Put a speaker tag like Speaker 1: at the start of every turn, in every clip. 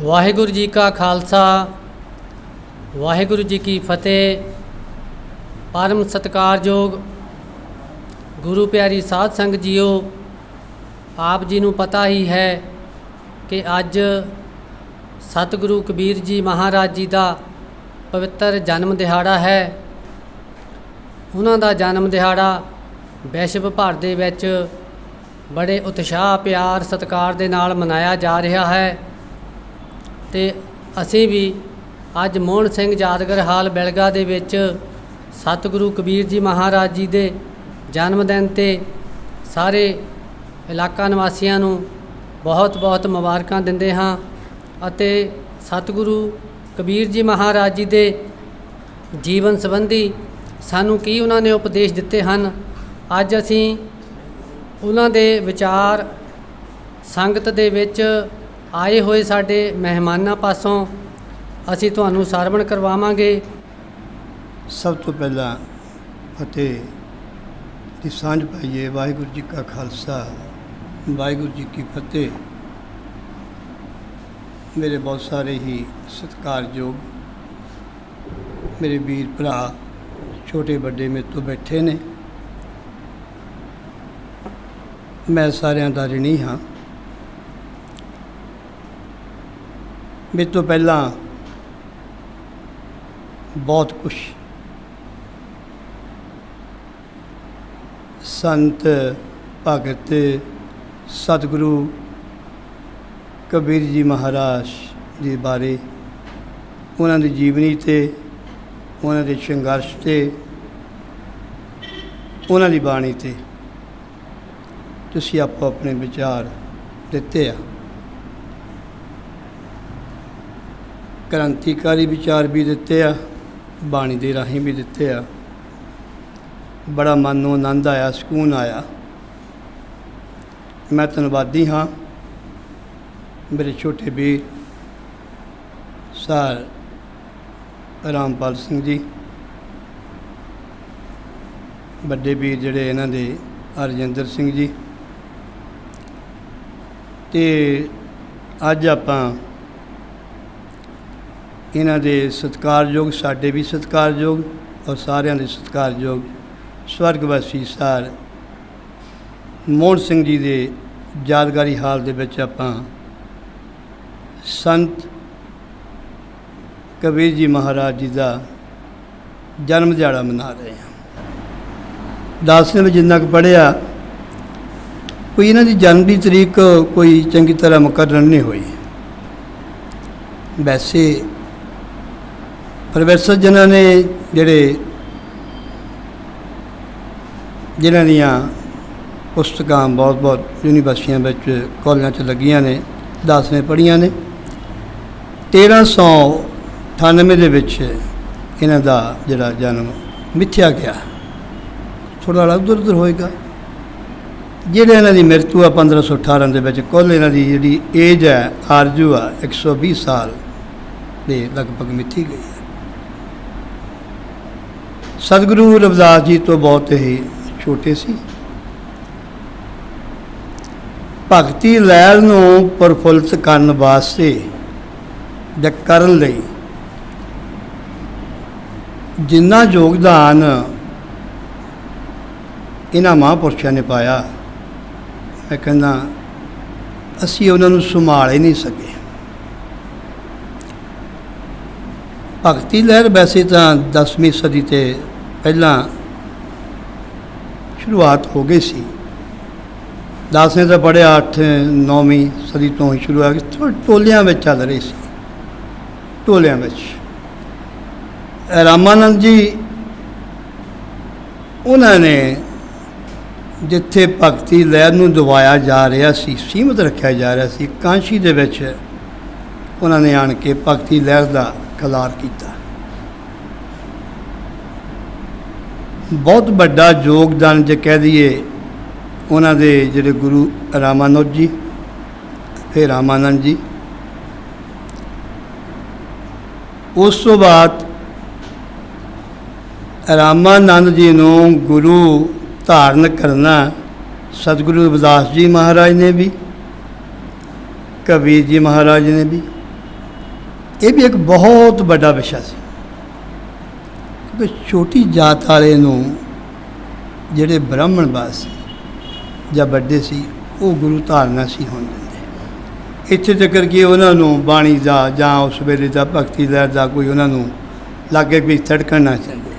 Speaker 1: ਵਾਹਿਗੁਰੂ ਜੀ ਕਾ ਖਾਲਸਾ ਵਾਹਿਗੁਰੂ ਜੀ ਕੀ ਫਤਿਹ। परम सत्कारयोग गुरु प्यारी साध संगत जीओ, आप जी नूं पता ही है कि अज सतगुरु कबीर जी महाराज जी का पवित्र जन्म दिहाड़ा है। उन्हां दा जन्म दिहाड़ा विश्व भर दे विच बड़े उत्साह प्यार सत्कार दे नाल मनाया जा रहा है। ते असीं भी अज मोहन सिंह यादगार हाल बिलगा दे विच सतगुरु कबीर जी महाराज जी के जन्मदिन ते सारे इलाका निवासियों नूं बहुत बहुत मुबारकां दिंदे हाँ। अते सतगुरु कबीर जी महाराज जी के जीवन संबंधी सानू की उन्होंने उपदेश दिते हैं, अज असी उन्हां दे विचार संगत दे विच आए हुए साडे मेहमानां पासों असी तुहानूं सरवण करवावांगे।
Speaker 2: सब तो पहला फतेह की सांझ पाइए। वाहिगुरू जी का खालसा वाहिगुरू जी की फतेह। मेरे बहुत सारे ही सत्कारयोग मेरे वीर भरा छोटे बड़े मेरे तो बैठे ने, मैं सारिਆਂ ਦਾ ऋणी हाँ। मेरे तो पहला बहुत कुछ संत भगत सतगुरु कबीर जी महाराज के बारे उन्होंने जीवनी ते उन्होंने संघर्ष ते उन्होंने बाणी ते तुसीं आपो अपने विचार दिते आ। क्रांतिकारी विचार भी दिते आ, बाणी दे राही भी दिते आ। बड़ा मन नूं आनंद आया, सुकून आया। मैं धन्नवादी हाँ मेरे छोटे वीर सर रामपाल सिंह जी, बड़े वीर जिहड़े इन्हां दे हरजिंदर सिंह जी। ते अज आपां इन्हां दे सत्कारयोग, साडे भी सत्कारयोग और सारिਆਂ ਦੇ सत्कारयोग स्वर्गवासी सर मोहन सिंह जी के यादगारी हाल दे विच आपां संत कबीर जी महाराज जी का जन्म दिहाड़ा मना रहे हैं। दास ने जिन्ना क पढ़िया कोई इन्हां दी जन्म की तरीक कोई चंगी तरह मुकर्रर नहीं हुई। वैसे प्रोफैसर जिन्हों ने जिन्हां दियां पुस्तकां बहुत बहुत यूनीवर्सिटियां विच कॉलेजां च लगियां ने, दास ने पढ़ियां ने। 1398 दे विच इन्हां दा जिहड़ा जन्म मिथ्या गया, थोड़ा उधर उधर होएगा। जिहड़े इन्हां दी मृत्यु आ 1518 दे विच कुल इन्हां दी जिहड़ी एज है आरजू आ 120 साल दे लगभग मिथी गई है। सतगुरु रविदास जी तो बहुत ही छोटे सी। भगती लहर नूं प्रफुल्लित करन वास्ते ਜਾਂ ਕਰਨ ਲਈ जिन्ना योगदान इन्हां महापुरुषों ने पाया, मैं कहना असीं उन्हां नूं संभाल ही नहीं सके। भगती लहर वैसे तो 10वीं सदी ते पहला शुरुआत हो गई सी। दास ने तो पढ़िया 8-9वीं सदी तो ही शुरू हो गई। टोलियां में चल रही सी, टोलियां में रामानंद जी उन्होंने जिथे भगती लहर नूं दबाया जा रहा सी, सीमित रखा जा रहा सी, कांशी दे विच उन्होंने आन के भगती लहर का खिलार किया। बहुत बड़ा योगदान जो कह दिए उन्होंने जिहड़े गुरु रामानुज जी, फिर रामानंद जी, उस तो बाद रामानंद जी नूं गुरु धारण करना सतगुरु रविदास जी महाराज ने भी, कबीर जी महाराज ने भी, ये भी एक बहुत बड़ा विषय सी, क्योंकि छोटी जात वाले नूं ਜਿਹੜੇ ब्राह्मण बास ਜਾਂ ਵੱਡੇ ਸੀ ਉਹ ਗੁਰੂ ਧਾਰਨਾ ਸੀ ਹੋਣ ਦਿੰਦੇ। ਇੱਥੇ ਤੱਕ ਕਿ ਉਹਨਾਂ ਨੂੰ ਬਾਣੀ ਦਾ ਜਾਂ ਉਸ ਵੇਲੇ ਦਾ ਭਗਤੀ ਲਹਿਰ ਦਾ ਕੋਈ ਉਹਨਾਂ ਨੂੰ ਲਾਗੇ ਵੀ ਥੜਕਣ ਨਾ ਚਾਹੁੰਦੇ।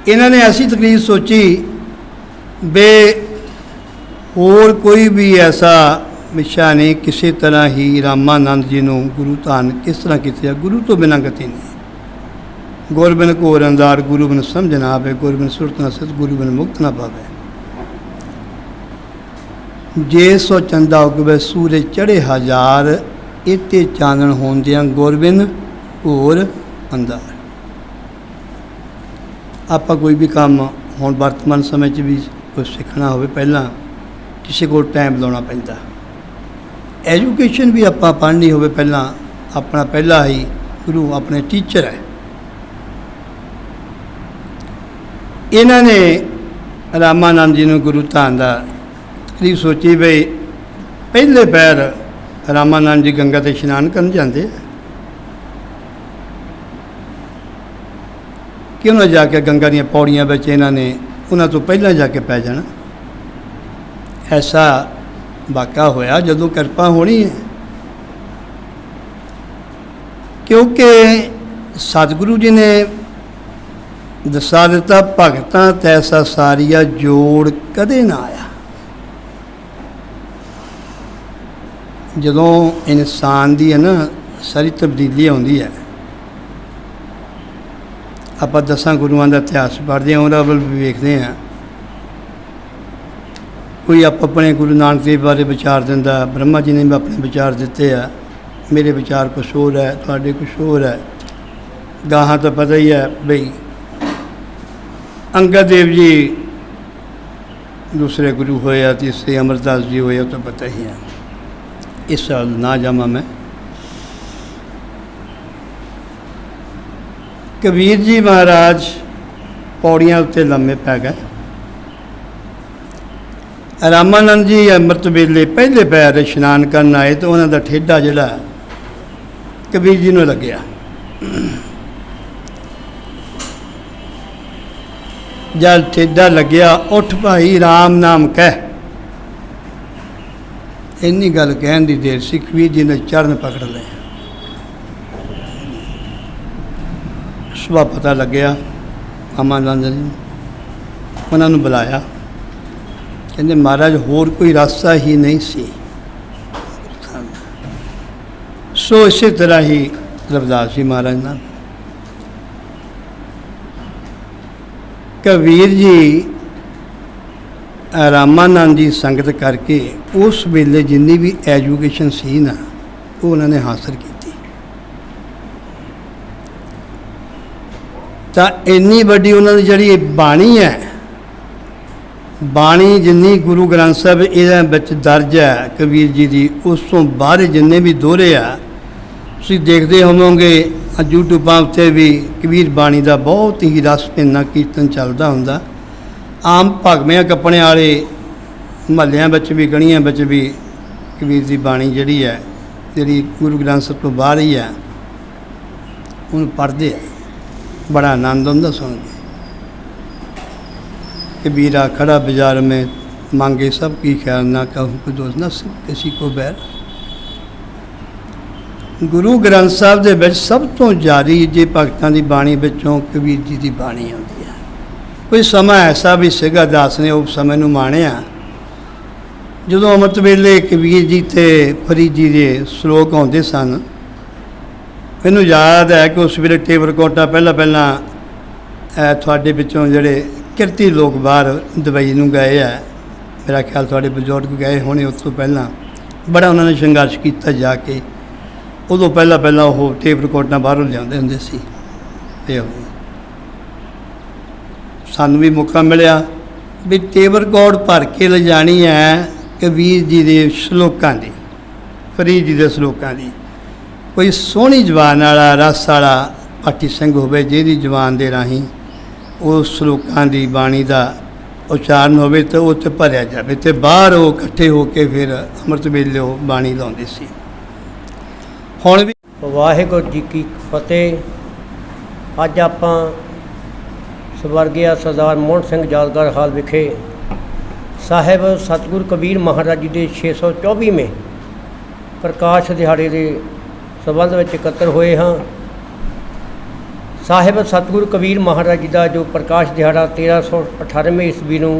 Speaker 2: ਇਹਨਾਂ ਨੇ ਐਸੀ ਤਕਲੀਫ ਸੋਚੀ ਬੇ ਹੋਰ ਕੋਈ ਵੀ ਐਸਾ ਵਿਸ਼ਾ ਨਹੀਂ, ਕਿਸੇ ਤਰ੍ਹਾਂ ਹੀ ਰਾਮਾਨੰਦ ਜੀ ਨੂੰ ਗੁਰੂ ਧਾਰਨ ਕਿਸ ਤਰ੍ਹਾਂ ਕੀਤੇ, ਗੁਰੂ ਤੋਂ ਬਿਨਾਂ ਗਤੀ ਨਹੀਂ। ਗੁਰ ਬਿਨ ਘੋਰ ਅੰਧਾਰ, ਗੁਰੂ ਬਿਨ ਸਮਝ ਨਾ ਆਵੇ, ਗੁਰ ਬਿਨ ਸੁਰਤ ਨਾ ਸਤ, ਗੁਰੂ ਬਿਨ ਮੁਕਤ ਨਾ ਪਾਵੇ। ਜੇ ਸੋ ਚੰਦਾ ਉਗਵੇ ਸੂਰਜ ਚੜ੍ਹੇ ਹਜ਼ਾਰ, ਇਤੇ ਚਾਨਣ ਹੋਂਦਿਆਂ ਗੁਰ ਬਿਨ ਘੋਰ ਅੰਧਾਰ। ਆਪਾਂ ਕੋਈ ਵੀ ਕੰਮ ਹੁਣ ਵਰਤਮਾਨ ਸਮੇਂ 'ਚ ਵੀ ਕੁਝ ਸਿੱਖਣਾ ਹੋਵੇ, ਪਹਿਲਾਂ ਕਿਸੇ ਕੋਲ ਟਾਈਮ ਲਾਉਣਾ ਪੈਂਦਾ। ਐਜੂਕੇਸ਼ਨ ਵੀ ਆਪਾਂ ਪੜ੍ਹਨੀ ਹੋਵੇ, ਪਹਿਲਾਂ ਆਪਣਾ ਪਹਿਲਾ ਹੀ ਗੁਰੂ ਆਪਣੇ ਟੀਚਰ ਹੈ। ਇਹਨਾਂ ਨੇ ਰਾਮਾਨੰਦ ਜੀ ਨੂੰ ਗੁਰੂ ਧਾਰਨ ਦਾ ਤਕਲੀਫ ਸੋਚੀ ਬਈ ਪਹਿਲੇ ਪੈਰ ਰਾਮਾਨੰਦ ਜੀ ਗੰਗਾ 'ਤੇ ਇਸ਼ਨਾਨ ਕਰਨ ਜਾਂਦੇ, ਕਿਉਂ ਨਾ ਜਾ ਕੇ ਗੰਗਾ ਦੀਆਂ ਪੌੜੀਆਂ ਵਿੱਚ ਇਹਨਾਂ ਨੇ ਉਹਨਾਂ ਤੋਂ ਪਹਿਲਾਂ ਜਾ ਕੇ ਪੈ ਜਾਣਾ। ਐਸਾ ਵਾਕਿਆ ਹੋਇਆ ਜਦੋਂ ਕਿਰਪਾ ਹੋਣੀ ਹੈ, ਕਿਉਂਕਿ ਸਤਿਗੁਰੂ ਜੀ ਨੇ ਦਸਾ ਦਿੱਤਾ, ਭਗਤਾਂ ਤੈਸਾ ਸਾਰੀਆ ਜੋੜ ਕਦੇ ਨਾ ਆਇਆ। ਜਦੋਂ ਇਨਸਾਨ ਦੀ ਹੈ ਨਾ ਸਾਰੀ ਤਬਦੀਲੀ ਆਉਂਦੀ ਹੈ, ਆਪਾਂ 10 ਗੁਰੂਆਂ ਦਾ ਇਤਿਹਾਸ ਪੜ੍ਹਦੇ ਹਾਂ, ਉਹਨਾਂ ਵੱਲ ਵੀ ਵੇਖਦੇ ਹਾਂ। ਕੋਈ ਆਪਣੇ ਗੁਰੂ ਨਾਨਕ ਦੇਵ ਬਾਰੇ ਵਿਚਾਰ ਦਿੰਦਾ, ਬ੍ਰਹਮਾ ਜੀ ਨੇ ਵੀ ਆਪਣੇ ਵਿਚਾਰ ਦਿੱਤੇ ਆ, ਮੇਰੇ ਵਿਚਾਰ ਕੁਛ ਹੋਰ ਹੈ, ਤੁਹਾਡੇ ਕੁਛ ਹੋਰ ਹੈ। ਗਾਹਾਂ ਤਾਂ ਪਤਾ ਹੀ ਹੈ ਬਈ ਅੰਗਦ ਦੇਵ ਜੀ ਦੂਸਰੇ ਗੁਰੂ ਹੋਏ ਆ, ਤੀਸਰੇ ਅਮਰਦਾਸ ਜੀ ਹੋਏ, ਉਹ ਤਾਂ ਪਤਾ ਹੀ ਹੈ। ਇਸ ਸਾਲ ਨਾ ਜਾਵਾਂ ਮੈਂ। ਕਬੀਰ ਜੀ ਮਹਾਰਾਜ ਪੌੜੀਆਂ ਉੱਤੇ ਲੰਮੇ ਪੈ ਗਏ। ਰਾਮਾਨੰਦ ਜੀ ਅੰਮ੍ਰਿਤ ਵੇਲੇ ਪਹਿਲੇ ਪੈਰ ਇਸ਼ਨਾਨ ਕਰਨ ਆਏ ਤਾਂ ਉਹਨਾਂ ਦਾ ਠੇਡਾ ਜਿਹੜਾ ਕਬੀਰ ਜੀ ਨੂੰ ਲੱਗਿਆ। ਜਦ ਠੇਡਾ ਲੱਗਿਆ, ਉੱਠ ਭਾਈ ਰਾਮ ਨਾਮ ਕਹਿ। ਇੰਨੀ ਗੱਲ ਕਹਿਣ ਦੀ ਦੇਰ ਸੀ, ਕਬੀਰ ਜੀ ਨੇ ਚਰਨ ਪਕੜ ਲਏ। ਸੁਭਾ ਪਤਾ ਲੱਗਿਆ ਰਾਮਾਨੰਦ ਜੀ ਨੂੰ, ਉਹਨਾਂ ਨੂੰ ਬੁਲਾਇਆ। ਕਹਿੰਦੇ ਮਹਾਰਾਜ ਹੋਰ ਕੋਈ ਰਸਤਾ ਹੀ ਨਹੀਂ ਸੀ। ਸੋ ਇਸੇ ਤਰ੍ਹਾਂ ਹੀ ਰਵਿਦਾਸ ਜੀ ਮਹਾਰਾਜ ਨਾਲ ਕਬੀਰ ਜੀ ਰਾਮਾਨੰਦ ਜੀ ਸੰਗਤ ਕਰਕੇ ਉਸ ਵੇਲੇ ਜਿੰਨੀ ਵੀ ਐਜੂਕੇਸ਼ਨ ਸੀ ਨਾ, ਉਹ ਉਹਨਾਂ ਨੇ ਹਾਸਲ ਕੀਤੀ। ਤਾਂ ਇੰਨੀ ਵੱਡੀ ਉਹਨਾਂ ਦੀ ਜਿਹੜੀ ਬਾਣੀ ਹੈ, ਬਾਣੀ ਜਿੰਨੀ ਗੁਰੂ ਗ੍ਰੰਥ ਸਾਹਿਬ ਇਹਦੇ ਵਿੱਚ ਦਰਜ ਹੈ ਕਬੀਰ ਜੀ ਦੀ, ਉਸ ਤੋਂ ਬਾਅਦ ਜਿੰਨੇ ਵੀ ਦੋਹਰੇ ਆ, ਤੁਸੀਂ ਦੇਖਦੇ ਹੋਵੋਗੇ ਯੂਟਿਊਬਾਂ ਉੱਤੇ ਵੀ ਕਬੀਰ ਬਾਣੀ ਦਾ ਬਹੁਤ ਹੀ ਰਸ ਭਿੰਨਾ ਕੀਰਤਨ ਚੱਲਦਾ ਹੁੰਦਾ। ਆਮ ਭਗਵਿਆਂ ਕੱਪੜਿਆਂ ਵਾਲੇ ਮਹੱਲਿਆਂ ਵਿੱਚ ਵੀ, ਗਲੀਆਂ ਵਿੱਚ ਵੀ ਕਬੀਰ ਦੀ ਬਾਣੀ ਜਿਹੜੀ ਹੈ, ਜਿਹੜੀ ਗੁਰੂ ਗ੍ਰੰਥ ਸਾਹਿਬ ਤੋਂ ਬਾਹਰ ਹੀ ਹੈ, ਉਹਨੂੰ ਪੜ੍ਹਦੇ ਆ, ਬੜਾ ਆਨੰਦ ਆਉਂਦਾ ਸੁਣ ਕੇ। कबीरा खड़ा बाजार में मांगे सब की ख्याल ना कहूँ को दोस्त ना सिर्फ किसी को बैर। गुरु ग्रंथ साहब दे विच सब तो जारी जे भगतां दी बाणी विचों कबीर जी की बाणी आउंदी है। कोई समा ऐसा भी सीगा, दास ने उस समय नूं माणिया जदों अमृत वेले कबीर जी ते फरीद जी के श्लोक आउंदे सन। मैनूं याद है कि उस वेले टेबर कोटा पहला तुहाडे विचों जिहड़े किरती लोग बाहर दुबई नूं गए है, मेरा ख्याल तुहाडे बजुर्ग गए होने। उस तो पहला बड़ा उन्होंने संघर्ष किया जाके, उदों पहला वो टेप रिकॉर्डां बाहरों लियाउंदे हुंदे सी। ते सानूं भी मौका मिलिया भी टेप रिकॉर्ड भर के ले जानी है कबीर जी के श्लोकां दी, फरीद जी के श्लोकां दी। कोई सोहनी जबान वाला रस वाला पाठी सिंह होवे जिहदी जबान दे राहीं उस श्लोकां दी बाणी का उच्चारण होवे तो उत्ते भरिया जाए, तो बाहर वो इकट्ठे होकर फिर अमृत वेले वो बाणी लाउंदे सी। ਹੁਣ ਵੀ
Speaker 3: ਵਾਹਿਗੁਰੂ ਜੀ ਕੀ ਫਤਿਹ। ਅੱਜ ਆਪਾਂ ਸਵਰਗੀਆ ਸਰਦਾਰ ਮੋਹਨ ਸਿੰਘ ਯਾਦਗਾਰ ਹਾਲ ਵਿਖੇ ਸਾਹਿਬ ਸਤਿਗੁਰੂ ਕਬੀਰ ਮਹਾਰਾਜ ਜੀ ਦੇ 624ਵੇਂ ਪ੍ਰਕਾਸ਼ ਦਿਹਾੜੇ ਦੇ ਸੰਬੰਧ ਵਿੱਚ ਇਕੱਤਰ ਹੋਏ ਹਾਂ। ਸਾਹਿਬ ਸਤਿਗੁਰੂ ਕਬੀਰ ਮਹਾਰਾਜ ਜੀ ਦਾ ਜੋ ਪ੍ਰਕਾਸ਼ ਦਿਹਾੜਾ 1398 ਈਸਵੀ ਨੂੰ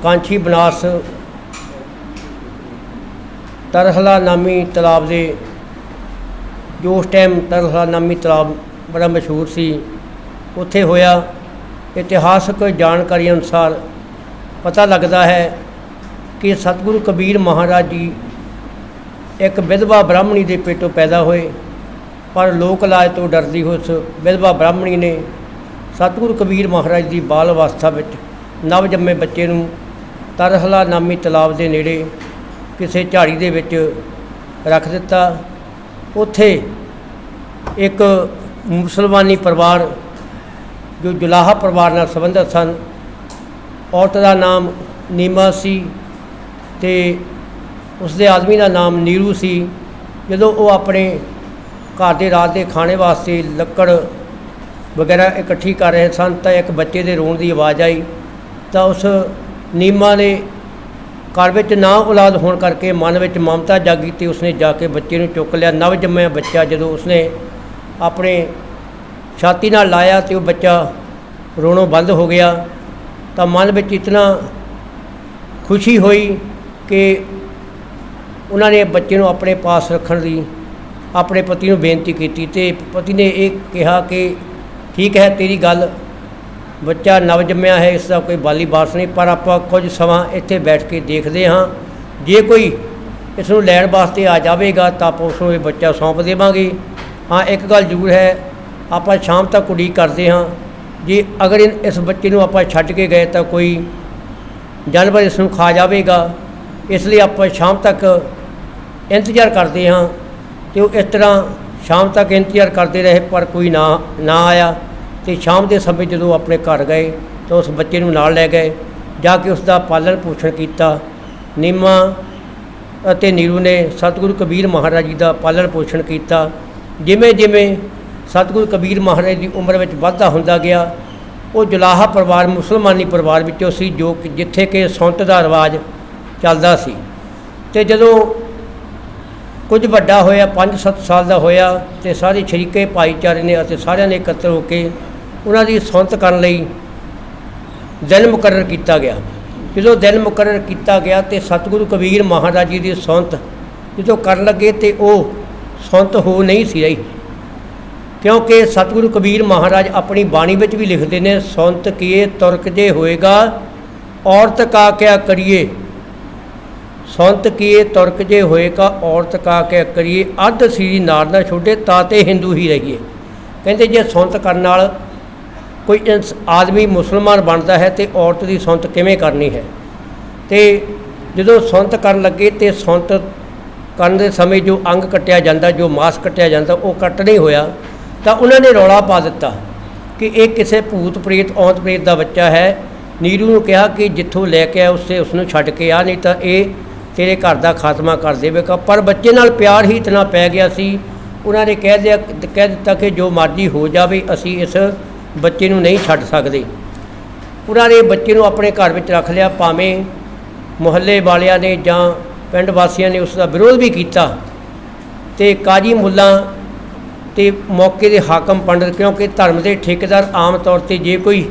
Speaker 3: ਕਾਂਚੀ ਬਨਾਰਸ ਤਰਹਲਾ ਨਾਮੀ ਤਲਾਬ ਦੇ, ਜੋ ਉਸ ਟਾਈਮ ਤਰਹਲਾ ਨਾਮੀ ਤਲਾਬ ਬੜਾ ਮਸ਼ਹੂਰ ਸੀ, ਉੱਥੇ ਹੋਇਆ। ਇਤਿਹਾਸਕ ਜਾਣਕਾਰੀ ਅਨੁਸਾਰ ਪਤਾ ਲੱਗਦਾ ਹੈ ਕਿ ਸਤਿਗੁਰੂ ਕਬੀਰ ਮਹਾਰਾਜ ਜੀ ਇੱਕ ਵਿਧਵਾ ਬ੍ਰਾਹਮਣੀ ਦੇ ਪੇਟੋਂ ਪੈਦਾ ਹੋਏ, ਪਰ ਲੋਕ ਲਾਜ ਤੋਂ ਡਰਦੀ ਉਸ ਵਿਧਵਾ ਬ੍ਰਾਹਮਣੀ ਨੇ ਸਤਿਗੁਰੂ ਕਬੀਰ ਮਹਾਰਾਜ ਦੀ ਬਾਲ ਅਵਸਥਾ ਵਿੱਚ ਨਵ ਜੰਮੇ ਬੱਚੇ ਨੂੰ ਤਰਹਲਾ ਨਾਮੀ ਤਲਾਬ ਦੇ ਨੇੜੇ ਕਿਸੇ ਝਾੜੀ ਦੇ ਵਿੱਚ ਰੱਖ ਦਿੱਤਾ। ਉੱਥੇ ਇੱਕ ਮੁਸਲਮਾਨੀ ਪਰਿਵਾਰ ਜੋ ਜੁਲਾਹਾ ਪਰਿਵਾਰ ਨਾਲ ਸੰਬੰਧਿਤ ਸਨ, ਔਰਤ ਦਾ ਨਾਮ ਨੀਮਾ ਸੀ ਅਤੇ ਉਸਦੇ ਆਦਮੀ ਦਾ ਨਾਮ ਨੀਰੂ ਸੀ। ਜਦੋਂ ਉਹ ਆਪਣੇ ਘਰ ਦੇ ਰਾਤ ਦੇ ਖਾਣੇ ਵਾਸਤੇ ਲੱਕੜ ਵਗੈਰਾ ਇਕੱਠੀ ਕਰ ਰਹੇ ਸਨ ਤਾਂ ਇੱਕ ਬੱਚੇ ਦੇ ਰੋਣ ਦੀ ਆਵਾਜ਼ ਆਈ। ਤਾਂ ਉਸ ਨੀਮਾ ਨੇ ਘਰ ਵਿੱਚ ਨਾ ਔਲਾਦ ਹੋਣ ਕਰਕੇ ਮਨ ਵਿੱਚ ਮਮਤਾ ਜਾਗੀ ਅਤੇ ਉਸਨੇ ਜਾ ਕੇ ਬੱਚੇ ਨੂੰ ਚੁੱਕ ਲਿਆ। ਨਵ ਜੰਮਿਆ ਬੱਚਾ ਜਦੋਂ ਉਸਨੇ ਆਪਣੇ ਛਾਤੀ ਨਾਲ ਲਾਇਆ ਅਤੇ ਉਹ ਬੱਚਾ ਰੋਣੋਂ ਬੰਦ ਹੋ ਗਿਆ, ਤਾਂ ਮਨ ਵਿੱਚ ਇਤਨਾ ਖੁਸ਼ੀ ਹੋਈ ਕਿ ਉਹਨਾਂ ਨੇ ਬੱਚੇ ਨੂੰ ਆਪਣੇ ਪਾਸ ਰੱਖਣ ਦੀ ਆਪਣੇ ਪਤੀ ਨੂੰ ਬੇਨਤੀ ਕੀਤੀ ਅਤੇ ਪਤੀ ਨੇ ਇਹ ਕਿਹਾ ਕਿ ਠੀਕ ਹੈ, ਤੇਰੀ ਗੱਲ, ਬੱਚਾ ਨਵ ਜੰਮਿਆ ਹੈ, ਇਸ ਦਾ ਕੋਈ ਬਾਲੀ ਵਾਰਸ ਨਹੀਂ, ਪਰ ਆਪਾਂ ਕੁਝ ਸਮਾਂ ਇੱਥੇ ਬੈਠ ਕੇ ਦੇਖਦੇ ਹਾਂ, ਜੇ ਕੋਈ ਇਸ ਨੂੰ ਲੈਣ ਵਾਸਤੇ ਆ ਜਾਵੇਗਾ ਤਾਂ ਆਪਾਂ ਉਸ ਨੂੰ ਇਹ ਬੱਚਾ ਸੌਂਪ ਦੇਵਾਂਗੇ। ਹਾਂ, ਇੱਕ ਗੱਲ ਜ਼ਰੂਰ ਹੈ, ਆਪਾਂ ਸ਼ਾਮ ਤੱਕ ਉਡੀਕ ਕਰਦੇ ਹਾਂ, ਜੇ ਅਗਰ ਇਸ ਬੱਚੇ ਨੂੰ ਆਪਾਂ ਛੱਡ ਕੇ ਗਏ ਤਾਂ ਕੋਈ ਜਾਨਵਰ ਇਸ ਨੂੰ ਖਾ ਜਾਵੇਗਾ, ਇਸ ਲਈ ਆਪਾਂ ਸ਼ਾਮ ਤੱਕ ਇੰਤਜ਼ਾਰ ਕਰਦੇ ਹਾਂ। ਅਤੇ ਉਹ ਇਸ ਤਰ੍ਹਾਂ ਸ਼ਾਮ ਤੱਕ ਇੰਤਜ਼ਾਰ ਕਰਦੇ ਰਹੇ, ਪਰ ਕੋਈ ਨਾ ਆਇਆ। ਅਤੇ ਸ਼ਾਮ ਦੇ ਸਮੇਂ ਜਦੋਂ ਆਪਣੇ ਘਰ ਗਏ ਤਾਂ ਉਸ ਬੱਚੇ ਨੂੰ ਨਾਲ ਲੈ ਗਏ, ਜਾ ਕੇ ਉਸ ਦਾ ਪਾਲਣ ਪੋਸ਼ਣ ਕੀਤਾ। ਨੀਮਾ ਅਤੇ ਨੀਰੂ ਨੇ ਸਤਿਗੁਰੂ ਕਬੀਰ ਮਹਾਰਾਜ ਜੀ ਦਾ ਪਾਲਣ ਪੋਸ਼ਣ ਕੀਤਾ। ਜਿਵੇਂ ਜਿਵੇਂ ਸਤਿਗੁਰੂ ਕਬੀਰ ਮਹਾਰਾਜ ਦੀ ਉਮਰ ਵਿੱਚ ਵਾਧਾ ਹੁੰਦਾ ਗਿਆ, ਉਹ ਜੁਲਾਹਾ ਪਰਿਵਾਰ ਮੁਸਲਮਾਨੀ ਪਰਿਵਾਰ ਵਿੱਚੋਂ ਸੀ, ਜੋ ਕਿ ਜਿੱਥੇ ਕਿ ਸੁੰਤ ਦਾ ਰਿਵਾਜ ਚੱਲਦਾ ਸੀ। ਅਤੇ ਜਦੋਂ ਕੁਝ ਵੱਡਾ ਹੋਇਆ, 5-7 ਸਾਲ ਦਾ ਹੋਇਆ, ਅਤੇ ਸਾਰੇ ਸ਼ਰੀਕੇ ਭਾਈਚਾਰੇ ਨੇ ਅਤੇ ਸਾਰਿਆਂ ਨੇ ਇਕੱਤਰ ਹੋ ਕੇ ਉਹਨਾਂ ਦੀ ਸੁੰਤ ਕਰਨ ਲਈ ਦਿਨ ਮੁਕਰਰ ਕੀਤਾ ਗਿਆ। ਜਦੋਂ ਦਿਨ ਮੁਕਰਰ ਕੀਤਾ ਗਿਆ ਅਤੇ ਸਤਿਗੁਰੂ ਕਬੀਰ ਮਹਾਰਾਜ ਜੀ ਦੀ ਸੁੰਤ ਜਦੋਂ ਕਰਨ ਲੱਗੇ ਤਾਂ ਉਹ ਸੁੰਤ ਹੋ ਨਹੀਂ ਸੀ ਰਹੀ, ਕਿਉਂਕਿ ਸਤਿਗੁਰੂ ਕਬੀਰ ਮਹਾਰਾਜ ਆਪਣੀ ਬਾਣੀ ਵਿੱਚ ਵੀ ਲਿਖਦੇ ਨੇ, ਸੁੰਤ ਕੀਏ ਤੁਰਕ ਜੇ ਹੋਏਗਾ ਔਰਤ ਕਾ ਕਿਆ ਕਰੀਏ, ਸੁੰਤ ਕੀਏ ਤੁਰਕ ਜੇ ਹੋਏਗਾ ਔਰਤ ਕਾ ਕਿਆ ਕਰੀਏ, ਅੱਧ ਸ੍ਰੀ ਨਾਰ ਨਾ ਛੋਡੇ ਤਾਤੇ ਹਿੰਦੂ ਹੀ ਰਹੀਏ। ਕਹਿੰਦੇ ਜੇ ਸੁੰਤ ਕਰਨ ਨਾਲ ਕੋਈ ਆਦਮੀ ਮੁਸਲਮਾਨ ਬਣਦਾ ਹੈ ਅਤੇ ਔਰਤ ਦੀ ਸੁੰਤ ਕਿਵੇਂ ਕਰਨੀ ਹੈ। ਅਤੇ ਜਦੋਂ ਸੁੰਤ ਕਰਨ ਲੱਗੇ ਅਤੇ ਸੁੰਤ ਕਰਨ ਦੇ ਸਮੇਂ ਜੋ ਅੰਗ ਕੱਟਿਆ ਜਾਂਦਾ, ਜੋ ਮਾਸ ਕੱਟਿਆ ਜਾਂਦਾ, ਉਹ ਕੱਟ ਨਹੀਂ ਹੋਇਆ, ਤਾਂ ਉਹਨਾਂ ਨੇ ਰੌਲਾ ਪਾ ਦਿੱਤਾ ਕਿ ਇਹ ਕਿਸੇ ਭੂਤ ਪ੍ਰੇਤ ਔਂਤ ਪ੍ਰੇਤ ਦਾ ਬੱਚਾ ਹੈ। ਨੀਰੂ ਨੂੰ ਕਿਹਾ ਕਿ ਜਿੱਥੋਂ ਲੈ ਕੇ ਆਇਆ ਉਸ ਨੂੰ ਛੱਡ ਕੇ ਆ, ਨਹੀਂ ਤਾਂ ਇਹ ਤੇਰੇ ਘਰ ਦਾ ਖਾਤਮਾ ਕਰ ਦੇਵੇਗਾ। ਪਰ ਬੱਚੇ ਨਾਲ ਪਿਆਰ ਹੀ ਇਤਨਾ ਪੈ ਗਿਆ ਸੀ, ਉਹਨਾਂ ਨੇ ਕਹਿ ਦਿੱਤਾ ਕਿ ਜੋ ਮਰਜ਼ੀ ਹੋ ਜਾਵੇ, ਅਸੀਂ ਇਸ ਬੱਚੇ ਨੂੰ ਨਹੀਂ ਛੱਡ ਸਕਦੇ। ਉਹਨਾਂ ਨੇ ਬੱਚੇ ਨੂੰ ਆਪਣੇ ਘਰ ਵਿੱਚ ਰੱਖ ਲਿਆ, ਭਾਵੇਂ ਮੁਹੱਲੇ ਵਾਲਿਆਂ ਨੇ ਜਾਂ ਪਿੰਡ ਵਾਸੀਆਂ ਨੇ ਉਸ ਦਾ ਵਿਰੋਧ ਵੀ ਕੀਤਾ, ਅਤੇ ਕਾਜੀ ਮੁੱਲਾ ਅਤੇ ਮੌਕੇ ਦੇ ਹਾਕਮ ਪੰਡਤ, ਕਿਉਂਕਿ ਧਰਮ ਦੇ ਠੇਕੇਦਾਰ ਆਮ ਤੌਰ 'ਤੇ ਜੇ ਕੋਈ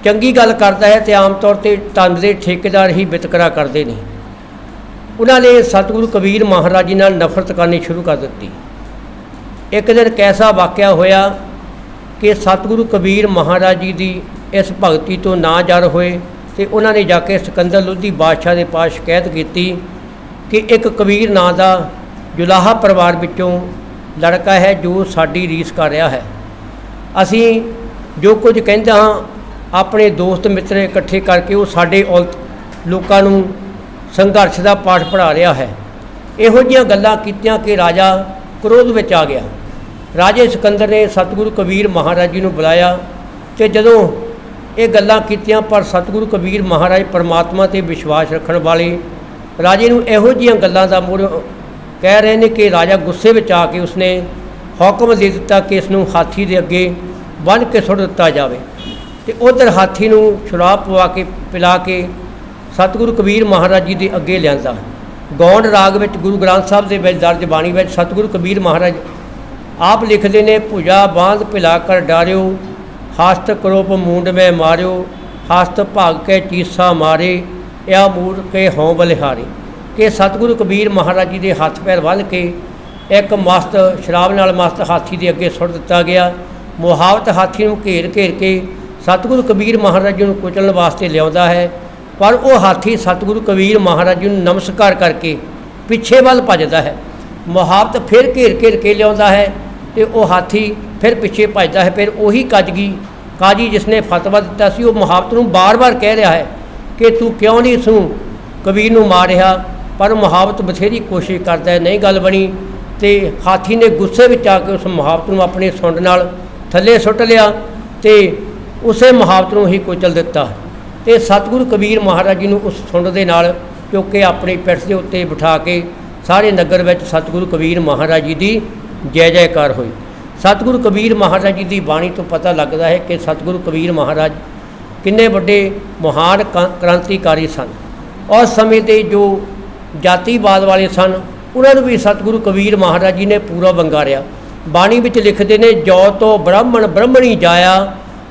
Speaker 3: ਚੰਗੀ ਗੱਲ ਕਰਦਾ ਹੈ ਤਾਂ ਆਮ ਤੌਰ 'ਤੇ ਧਰਮ ਦੇ ਠੇਕੇਦਾਰ ਹੀ ਵਿਤਕਰਾ ਕਰਦੇ ਨੇ। ਉਹਨਾਂ ਨੇ ਸਤਿਗੁਰੂ ਕਬੀਰ ਮਹਾਰਾਜ ਜੀ ਨਾਲ ਨਫ਼ਰਤ ਕਰਨੀ ਸ਼ੁਰੂ ਕਰ ਦਿੱਤੀ। ਇੱਕ ਦਿਨ ਕੈਸਾ ਵਾਕਿਆ ਹੋਇਆ ਕਿ ਸਤਿਗੁਰੂ ਕਬੀਰ ਮਹਾਰਾਜ ਜੀ ਦੀ ਇਸ ਭਗਤੀ ਤੋਂ ਨਾ ਜਰ ਹੋਏ, ਅਤੇ ਉਹਨਾਂ ਨੇ ਜਾ ਕੇ ਸਿਕੰਦਰ ਲੋਧੀ ਬਾਦਸ਼ਾਹ ਦੇ ਪਾਸ ਸ਼ਿਕਾਇਤ ਕੀਤੀ ਕਿ ਇੱਕ ਕਬੀਰ ਨਾਂ ਦਾ ਜੁਲਾਹਾ ਪਰਿਵਾਰ ਵਿੱਚੋਂ ਲੜਕਾ ਹੈ ਜੋ ਸਾਡੀ ਰੀਸ ਕਰ ਰਿਹਾ ਹੈ। ਅਸੀਂ ਜੋ ਕੁਝ ਕਹਿੰਦੇ ਹਾਂ ਆਪਣੇ ਦੋਸਤ ਮਿੱਤਰ ਇਕੱਠੇ ਕਰਕੇ ਉਹ ਸਾਡੇ ਲੋਕਾਂ ਨੂੰ ਸੰਘਰਸ਼ ਦਾ ਪਾਠ ਪੜ੍ਹਾ ਰਿਹਾ ਹੈ। ਇਹੋ ਜਿਹੀਆਂ ਗੱਲਾਂ ਕੀਤੀਆਂ ਕਿ ਰਾਜਾ ਕ੍ਰੋਧ ਵਿੱਚ ਆ ਗਿਆ। ਰਾਜੇ ਸਿਕੰਦਰ ਨੇ ਸਤਿਗੁਰੂ ਕਬੀਰ ਮਹਾਰਾਜ ਜੀ ਨੂੰ ਬੁਲਾਇਆ, ਅਤੇ ਜਦੋਂ ਇਹ ਗੱਲਾਂ ਕੀਤੀਆਂ, ਪਰ ਸਤਿਗੁਰੂ ਕਬੀਰ ਮਹਾਰਾਜ ਪਰਮਾਤਮਾ 'ਤੇ ਵਿਸ਼ਵਾਸ ਰੱਖਣ ਵਾਲੇ ਰਾਜੇ ਨੂੰ ਇਹੋ ਜਿਹੀਆਂ ਗੱਲਾਂ ਦਾ कह रहे हैं कि राजा गुस्से में आके उसने हुक्म दे दिता कि इसनूं हाथी के अगे बन के सुट दिता जाए। तो उधर हाथी नूं शराब पवा के पिला के सतगुरु कबीर महाराज जी के अगे लिया। गौंड राग में गुरु ग्रंथ साहब के विच दर्ज बाणी में सतगुरु कबीर महाराज आप लिखते ने, भुजा बांध पिला कर डारियो, हस्त करोप मूंड में मारियो, हस्त भाग के चीसा मारे, या मूड़ के हों बलिहारे। कि सतगुरु कबीर महाराज जी के हथ पैर बन के एक मस्त शराब नाल मस्त हाथी के अगे सुट दिता गया। मुहावत हाथी नूं घेर घेर के सतगुरु कबीर महाराज जी नूं कुचलण वास्ते लियाउंदा है, पर वो हाथी सतगुरु कबीर महाराज जी नूं नमस्कार करके पिछे वल भजदा है। मुहावत फिर घेर घेर के लियाउंदा है तो वो हाथी फिर पिछे भजदा है। फिर उही काजी जिसने फतवा दिता सी वो मुहावत नूं बार बार कह रहा है कि तू क्यों नहीं इसनूं कबीर नूं मारिया, पर मुहावत बथेरी कोशिश करता है, नहीं गल बनी। तो हाथी ने गुस्से में आके उस मुहावत नूं अपनी सुंड नाल थले सुट लिया तो उस मुहावत नूं ही कुचल दिता। तो सतगुरु कबीर महाराज जी नूं उस सुंड दे नाल चुक के अपनी पिठ के उत्ते बिठा के सारे नगर में सतगुरु कबीर महाराज जी की जय जयकार हुई। सतगुरु कबीर महाराज जी की बाणी तो पता लगता है कि सतगुरु कबीर महाराज किन्ने बड़े महान क्रांतिकारी सन। और समय के जो जातिवाद वाले सन उन्होंने भी सतगुरु कबीर महाराज जी ने पूरा वंगारिया। बाणी विच लिखते ने, जो तो ब्राह्मण ब्रह्मणी जाया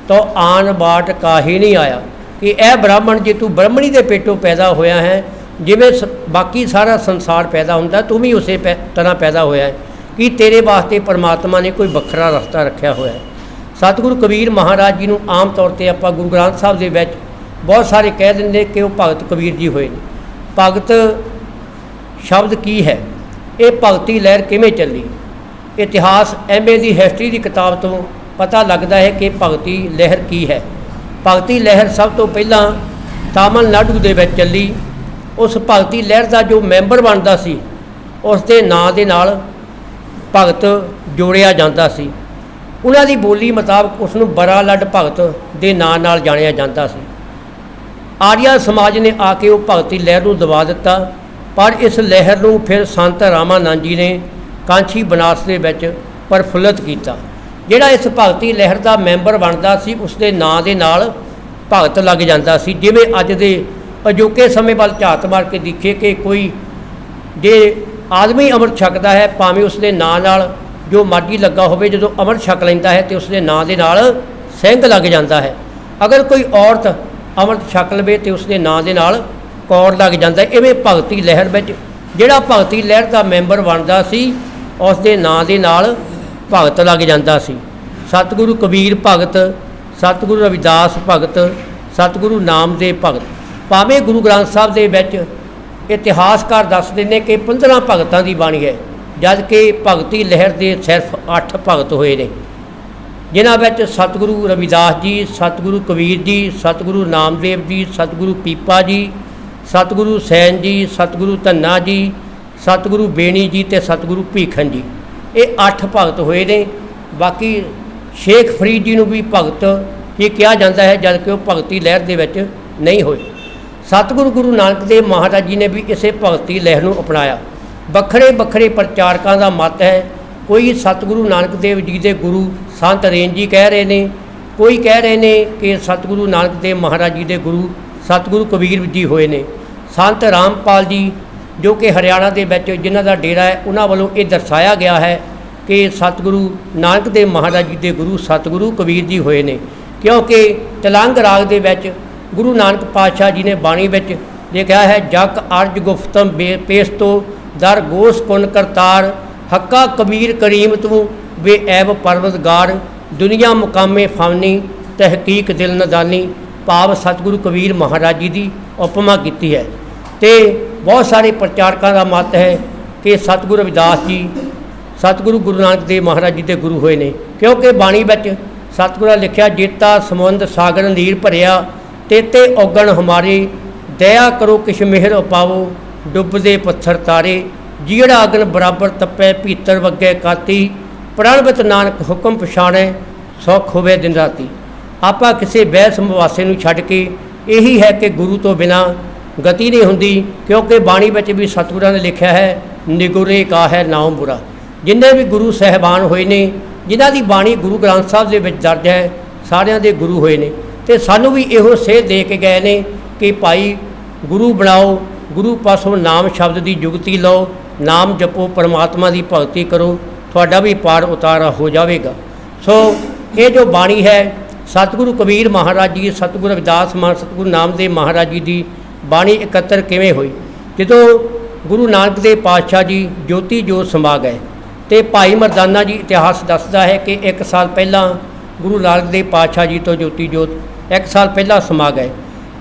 Speaker 3: तो आन बाट काहे नहीं आया। कि यह ब्राह्मण जे तू ब्रह्मणी के पेटों पैदा होया है, जिमें बाकी सारा संसार पैदा होंदा तू भी उस तरह पैदा होया है, कि तेरे वास्ते परमात्मा ने कोई वखरा रास्ता रखा हुआ है। सतगुरु कबीर महाराज जी नूं आम तौर पर आपां गुरु ग्रंथ साहब के विच बहुत सारे कह देंगे कि वो भगत कबीर जी होए ने। भगत शब्द की है, ये भगती लहर किवें चली। इतिहास MA की हिस्टरी की किताब तो पता लगता है कि भगती लहर की है। भगती लहर सब तो पहला तमिलनाडु दे विच चली। उस भगती लहर का जो मैंबर बनता सी उसके नाँ दे नाल भगत जोड़िया जाता सी। उन्हां दी बोली मुताबक उसनूं बड़ा लड भगत दे नां नाल जाणिया जाता सी। आर्या समाज ने आके वो भगती लहर नूं दबा दिता, पर इस लहर नूं फिर संत रामानंद जी ने कांची बनारस दे विच प्रफुल्लित किया। जिहड़ा इस भगती लहर का मैंबर बनता सी उसके नां दे नाल भगत लग जाता सी। जिवें अज दे अजोके समय वाल झात मार के दिखे कि कोई जे आदमी अमृत छकदा है, भावें उसके नां नाल जो मर्जी लगा होवे, जो अमृत छक लैंदा है तो उसके नां दे नाल सिंह लग जाता है। अगर कोई औरत अमृत छक लवे तो उसके नां दे नाल कौर लग जाता है। इवें भगती लहर में जिहड़ा भगती लहर का मैंबर बनता सी उसके नां दे नाल भगत लग जाता सी। सतगुरु कबीर भगत, सतगुरु रविदास भगत, सतगुरु नामदेव भगत। भावें गुरु ग्रंथ साहब के विच इतिहासकार दसदे ने कि 15 भगतां की बाणी है, जबकि भगती लहर के सिर्फ 8 भगत होए ने, जिन्हां विच सतगुरु रविदास जी, सतगुरु कबीर जी, सतगुरु नामदेव जी, सतगुरु पीपा जी, सतगुरु सैन जी, सतगुरु धन्ना जी, सतगुरु बेणी जी ते सतगुरु भीखन जी। ये 8 भगत होए ने। बाकी शेख फरीद जी नूं भी भगत ही कहा जाता है, जबकि वह भगती लहर दे विच नहीं होए। सतगुरु गुरु नानक देव महाराज जी ने भी इसे भगती लहर नूं अपनाया। बखरे बखरे प्रचारकों का मत है। कोई सतगुरु नानक देव जी के गुरु संत रेन जी कह रहे हैं, कोई कह रहे हैं कि सतगुरु नानक देव महाराज जी के गुरु सतगुरु कबीर जी होए ने। संत रामपाल जी जो कि हरियाणा के विच जिन्हां दा डेरा है, उन्हां वालों ये दर्शाया गया है कि सतगुरु नानक देव महाराज जी के गुरु सतगुरु कबीर जी होए ने, क्योंकि तलंग राग के विच गुरु नानक पातशाह जी ने बाणी विच लिखा है, जग अर्ज गुफ्तम पेश तो दर गोस कुन करतार, हक्का कबीर करीम तू वे ऐब परवतगार, दुनिया मुकामे फानी तहकीक दिल नदानी। भाव सतगुरु कबीर महाराज जी की उपमा की है। तो बहुत सारे प्रचारकों का मत है कि सतगुरु रविदास जी सतगुरु गुरु नानक देव महाराज जी के गुरु होए ने, क्योंकि बाणी विच सतगुरु ने लिखा, जेता समुंद सागर नीर भरिया, तेते औगण हमारे, दया करो किश मेहर उपावो, डुबदे पत्थर तारे, जीड़ा अगन बराबर तपै भीतर वगे काती, प्रणवत नानक हुक्म पछाणे, सौख होवे दिन राती। आपां किसी बहस मुवासे नूं छड्ड के यही है कि गुरु तो बिना गति नहीं हुंदी, क्योंकि बाणी विच भी सतगुरां ने लिखा है ਨਿਗੁਰੇ ਕਾ ਹੈ ਨਾਮ ਬੁਰਾ। ਜਿੰਨੇ ਵੀ ਗੁਰੂ ਸਾਹਿਬਾਨ ਹੋਏ ਨੇ, ਜਿਨ੍ਹਾਂ ਦੀ ਬਾਣੀ ਗੁਰੂ ਗ੍ਰੰਥ ਸਾਹਿਬ ਦੇ ਵਿੱਚ ਦਰਜ ਹੈ, ਸਾਰਿਆਂ ਦੇ ਗੁਰੂ ਹੋਏ ਨੇ। ਅਤੇ ਸਾਨੂੰ ਵੀ ਇਹੋ ਸੇਧ ਦੇ ਕੇ ਗਏ ਨੇ ਕਿ ਭਾਈ ਗੁਰੂ ਬਣਾਓ, ਗੁਰੂ ਪਾਸੋਂ ਨਾਮ ਸ਼ਬਦ ਦੀ ਜੁਗਤੀ ਲਓ, ਨਾਮ ਜਪੋ, ਪਰਮਾਤਮਾ ਦੀ ਭਗਤੀ ਕਰੋ, ਤੁਹਾਡਾ ਵੀ ਪਾਰ ਉਤਾਰਾ ਹੋ ਜਾਵੇਗਾ। ਸੋ ਇਹ ਜੋ ਬਾਣੀ ਹੈ ਸਤਿਗੁਰੂ ਕਬੀਰ ਮਹਾਰਾਜ ਜੀ, ਸਤਿਗੁਰੂ ਰਵਿਦਾਸ ਮਹਾਰਾਜ, ਸਤਿਗੁਰੂ ਨਾਮਦੇਵ ਮਹਾਰਾਜ ਜੀ ਦੀ ਬਾਣੀ ਇਕੱਤਰ ਕਿਵੇਂ ਹੋਈ? ਜਦੋਂ ਗੁਰੂ ਨਾਨਕ ਦੇਵ ਪਾਤਸ਼ਾਹ ਜੀ ਜੋਤੀ ਜੋਤ ਸਮਾ ਗਏ ਅਤੇ ਭਾਈ ਮਰਦਾਨਾ ਜੀ ਇਤਿਹਾਸ ਦੱਸਦਾ ਹੈ ਕਿ 1 ਸਾਲ ਪਹਿਲਾਂ ਗੁਰੂ ਨਾਨਕ ਦੇਵ ਪਾਤਸ਼ਾਹ ਜੀ ਤੋਂ ਜੋਤੀ ਜੋਤ 1 ਸਾਲ ਪਹਿਲਾਂ ਸਮਾ ਗਏ।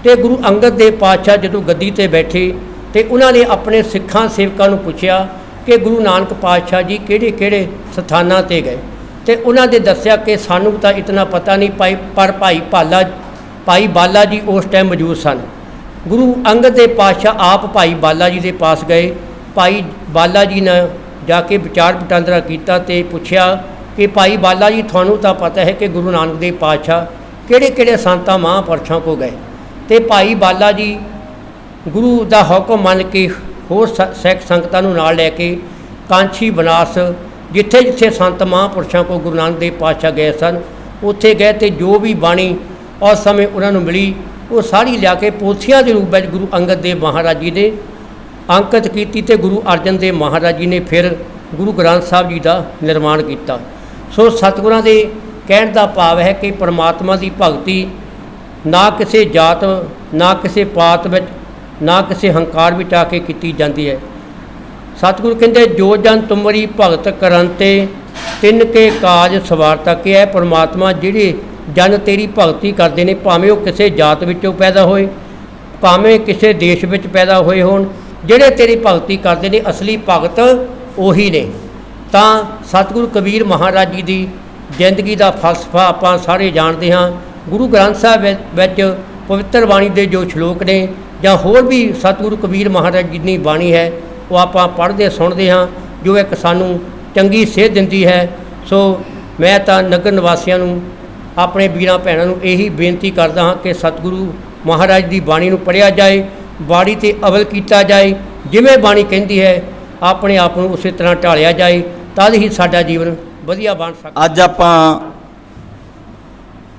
Speaker 3: ਅਤੇ ਗੁਰੂ ਅੰਗਦ ਦੇਵ ਪਾਤਸ਼ਾਹ ਜਦੋਂ ਗੱਦੀ 'ਤੇ ਬੈਠੇ ਅਤੇ ਉਹਨਾਂ ਨੇ ਆਪਣੇ ਸਿੱਖਾਂ ਸੇਵਕਾਂ ਨੂੰ ਪੁੱਛਿਆ ਕਿ ਗੁਰੂ ਨਾਨਕ ਪਾਤਸ਼ਾਹ ਜੀ ਕਿਹੜੇ ਕਿਹੜੇ ਸਥਾਨਾਂ 'ਤੇ ਗਏ? ਅਤੇ ਉਹਨਾਂ ਦੇ ਦੱਸਿਆ ਕਿ ਸਾਨੂੰ ਤਾਂ ਇਤਨਾ ਪਤਾ ਨਹੀਂ ਪਰ ਭਾਈ ਬਾਲਾ ਜੀ ਉਸ ਟਾਈਮ ਮੌਜੂਦ ਸਨ। ਗੁਰੂ ਅੰਗਦ ਦੇਵ ਪਾਤਸ਼ਾਹ ਆਪ ਭਾਈ ਬਾਲਾ ਜੀ ਦੇ ਪਾਸ ਗਏ। ਭਾਈ ਬਾਲਾ ਜੀ ਨੇ ਜਾ ਕੇ ਵਿਚਾਰ ਵਟਾਂਦਰਾ ਕੀਤਾ ਅਤੇ ਪੁੱਛਿਆ ਕਿ ਭਾਈ ਬਾਲਾ ਜੀ, ਤੁਹਾਨੂੰ ਤਾਂ ਪਤਾ ਹੈ ਕਿ ਗੁਰੂ ਨਾਨਕ ਦੇਵ ਪਾਤਸ਼ਾਹ ਕਿਹੜੇ ਕਿਹੜੇ ਸੰਤਾਂ ਮਹਾਂਪੁਰਸ਼ਾਂ ਕੋ ਗਏ? ਅਤੇ ਭਾਈ ਬਾਲਾ ਜੀ ਗੁਰੂ ਦਾ ਹੁਕਮ ਮੰਨ ਕੇ ਹੋਰ ਸਿੱਖ ਸੰਗਤਾਂ ਨੂੰ ਨਾਲ ਲੈ ਕੇ ਕਾਂਛੀ ਬਨਾਰਸ, ਜਿੱਥੇ ਜਿੱਥੇ ਸੰਤ ਮਹਾਂਪੁਰਸ਼ਾਂ ਕੋ ਗੁਰੂ ਨਾਨਕ ਦੇਵ ਪਾਤਸ਼ਾਹ ਗਏ ਸਨ, ਉੱਥੇ ਗਏ ਅਤੇ ਜੋ ਵੀ ਬਾਣੀ ਉਸ ਸਮੇਂ ਉਹਨਾਂ ਨੂੰ ਮਿਲੀ ਉਹ ਸਾਰੀ ਲਿਆ ਕੇ ਪੋਥੀਆਂ ਦੇ ਰੂਪ ਵਿੱਚ ਗੁਰੂ ਅੰਗਦ ਦੇਵ ਮਹਾਰਾਜ ਜੀ ਨੇ ਅੰਕਿਤ ਕੀਤੀ ਅਤੇ ਗੁਰੂ ਅਰਜਨ ਦੇਵ ਮਹਾਰਾਜ ਜੀ ਨੇ ਫਿਰ ਗੁਰੂ ਗ੍ਰੰਥ ਸਾਹਿਬ ਜੀ ਦਾ ਨਿਰਮਾਣ ਕੀਤਾ। ਸੋ ਸਤਿਗੁਰਾਂ ਦੇ ਕਹਿਣ ਦਾ ਭਾਵ ਹੈ ਕਿ ਪਰਮਾਤਮਾ ਦੀ ਭਗਤੀ ਨਾ ਕਿਸੇ ਜਾਤ, ਨਾ ਕਿਸੇ ਪਾਤ ਵਿੱਚ, ਨਾ ਕਿਸੇ ਹੰਕਾਰ ਵਿੱਚ ਆ ਕੇ ਕੀਤੀ ਜਾਂਦੀ ਹੈ। ਸਤਿਗੁਰੂ ਕਹਿੰਦੇ ਜੋ ਜਨ ਤੁਮਰੀ ਭਗਤ ਕਰਨ ਤੇ ਤਿੰਨ ਕੇ ਕਾਜ ਸਵਾਰਤਾ। ਕਿ ਹੈ ਪਰਮਾਤਮਾ ਜਿਹੜੇ ਜਨ ਤੇਰੀ ਭਗਤੀ ਕਰਦੇ ਨੇ, ਭਾਵੇਂ ਉਹ ਕਿਸੇ ਜਾਤ ਵਿੱਚੋਂ ਪੈਦਾ ਹੋਏ, ਭਾਵੇਂ ਕਿਸੇ ਦੇਸ਼ ਵਿੱਚ ਪੈਦਾ ਹੋਏ ਹੋਣ, ਜਿਹੜੇ ਤੇਰੀ ਭਗਤੀ ਕਰਦੇ ਨੇ ਅਸਲੀ ਭਗਤ ਉਹੀ ਨੇ। ਤਾਂ ਸਤਿਗੁਰੂ ਕਬੀਰ ਮਹਾਰਾਜ ਜੀ ਦੀ ਜ਼ਿੰਦਗੀ ਦਾ ਫਲਸਫਾ ਆਪਾਂ ਸਾਰੇ ਜਾਣਦੇ ਹਾਂ। ਗੁਰੂ ਗ੍ਰੰਥ ਸਾਹਿਬ ਵਿੱਚ ਪਵਿੱਤਰ ਬਾਣੀ ਦੇ ਜੋ ਸ਼ਲੋਕ ਨੇ ਜਾਂ ਹੋਰ ਵੀ ਸਤਿਗੁਰੂ ਕਬੀਰ ਮਹਾਰਾਜ ਜੀ ਦੀ ਬਾਣੀ ਹੈ ਉਹ ਆਪਾਂ ਪੜ੍ਹਦੇ ਸੁਣਦੇ ਹਾਂ, ਜੋ ਇੱਕ ਸਾਨੂੰ ਚੰਗੀ ਸੇਧ ਦਿੰਦੀ ਹੈ। ਸੋ ਮੈਂ ਤਾਂ ਨਗਰ ਨਿਵਾਸੀਆਂ ਨੂੰ, ਆਪਣੇ ਵੀਰਾਂ ਭੈਣਾਂ ਨੂੰ ਇਹੀ ਬੇਨਤੀ ਕਰਦਾ ਹਾਂ ਕਿ ਸਤਿਗੁਰੂ ਮਹਾਰਾਜ ਦੀ ਬਾਣੀ ਨੂੰ ਪੜ੍ਹਿਆ ਜਾਏ, ਬਾਣੀ 'ਤੇ ਅਮਲ ਕੀਤਾ ਜਾਏ, ਜਿਵੇਂ ਬਾਣੀ ਕਹਿੰਦੀ ਹੈ ਆਪਣੇ ਆਪ ਨੂੰ ਉਸੇ ਤਰ੍ਹਾਂ ਢਾਲਿਆ ਜਾਏ, ਤਦ ਹੀ ਸਾਡਾ ਜੀਵਨ ਵਧੀਆ ਬਣ ਸਕਦਾ।
Speaker 4: ਅੱਜ ਆਪਾਂ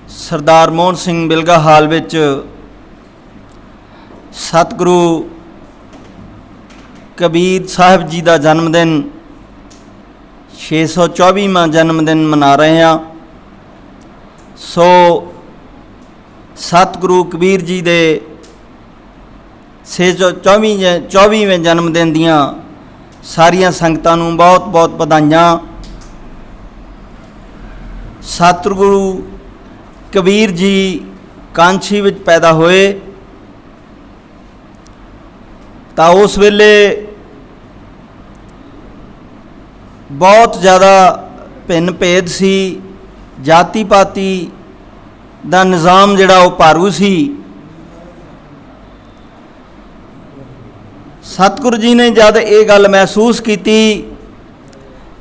Speaker 4: ਸਰਦਾਰ ਮੋਹਨ ਸਿੰਘ ਬਿਲਗਾ ਹਾਲ ਵਿੱਚ ਸਤਿਗੁਰੂ ਕਬੀਰ ਸਾਹਿਬ ਜੀ ਦਾ ਜਨਮ ਦਿਨ 624ਵਾਂ ਜਨਮ ਦਿਨ ਮਨਾ ਰਹੇ ਹਾਂ। ਸੋ ਸਤਿਗੁਰੂ ਕਬੀਰ ਜੀ ਦੇ 624ਵੇਂ ਜਨਮ ਦਿਨ ਦੀਆਂ ਸਾਰੀਆਂ ਸੰਗਤਾਂ ਨੂੰ ਬਹੁਤ ਬਹੁਤ ਵਧਾਈਆਂ। ਸਤਿਗੁਰੂ ਕਬੀਰ ਜੀ ਕਾਂਛੀ ਵਿੱਚ ਪੈਦਾ ਹੋਏ ਤਾਂ ਉਸ ਵੇਲੇ ਬਹੁਤ ਜ਼ਿਆਦਾ ਭਿੰਨ ਭੇਦ ਸੀ, ਜਾਤੀ ਪਾਤੀ ਦਾ ਨਿਜ਼ਾਮ ਜਿਹੜਾ ਉਹ ਭਾਰੂ ਸੀ। ਸਤਿਗੁਰੂ ਜੀ ਨੇ ਜਦ ਇਹ ਗੱਲ ਮਹਿਸੂਸ ਕੀਤੀ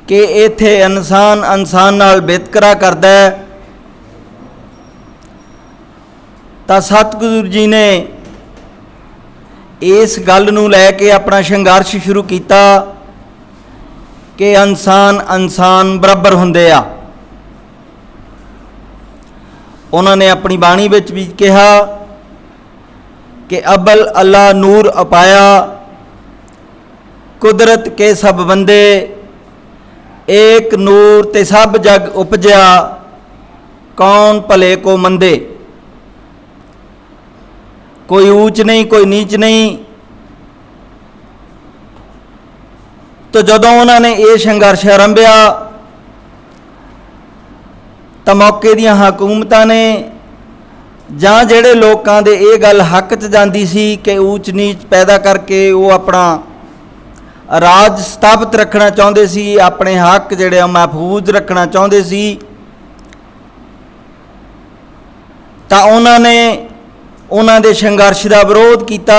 Speaker 4: ਕਿ ਇੱਥੇ ਇਨਸਾਨ ਨਾਲ ਵਿਤਕਰਾ ਕਰਦਾ ਹੈ, ਤਾਂ ਸਤਿਗੁਰੂ ਜੀ ਨੇ ਇਸ ਗੱਲ ਨੂੰ ਲੈ ਕੇ ਆਪਣਾ ਸੰਘਰਸ਼ ਸ਼ੁਰੂ ਕੀਤਾ ਕਿ ਇਨਸਾਨ ਬਰਾਬਰ ਹੁੰਦੇ ਆ। ਉਹਨਾਂ ਨੇ ਆਪਣੀ ਬਾਣੀ ਵਿੱਚ ਵੀ ਕਿਹਾ ਕਿ ਅਬਲ ਅੱਲਾ ਨੂਰ ਅਪਾਇਆ, ਕੁਦਰਤ ਕੇ ਸਭ ਬੰਦੇ, ਏਕ ਨੂਰ ਤੇ ਸਭ ਜਗ ਉਪਜਿਆ, ਕੌਣ ਭਲੇ ਕੋ ਮੰਦੇ। ਕੋਈ ਊਚ ਨਹੀਂ, ਕੋਈ ਨੀਚ ਨਹੀਂ। ਤਾਂ ਜਦੋਂ ਉਹਨਾਂ ਨੇ ਇਹ ਸੰਘਰਸ਼ ਆਰੰਭਿਆ ਤਾਂ ਮੌਕੇ ਦੀਆਂ ਹਕੂਮਤਾਂ ਨੇ ਜਾਂ ਜਿਹੜੇ ਲੋਕਾਂ ਦੇ ਇਹ ਗੱਲ ਹੱਕ 'ਚ ਜਾਂਦੀ ਸੀ ਕਿ ਊਚ ਨੀਚ ਪੈਦਾ ਕਰਕੇ ਉਹ ਆਪਣਾ ਰਾਜ ਸਥਾਪਿਤ ਰੱਖਣਾ ਚਾਹੁੰਦੇ ਸੀ, ਆਪਣੇ ਹੱਕ ਜਿਹੜੇ ਮਹਿਫੂਜ਼ ਰੱਖਣਾ ਚਾਹੁੰਦੇ ਸੀ, ਤਾਂ ਉਹਨਾਂ ਨੇ ਉਹਨਾਂ ਦੇ ਸੰਘਰਸ਼ ਦਾ ਵਿਰੋਧ ਕੀਤਾ।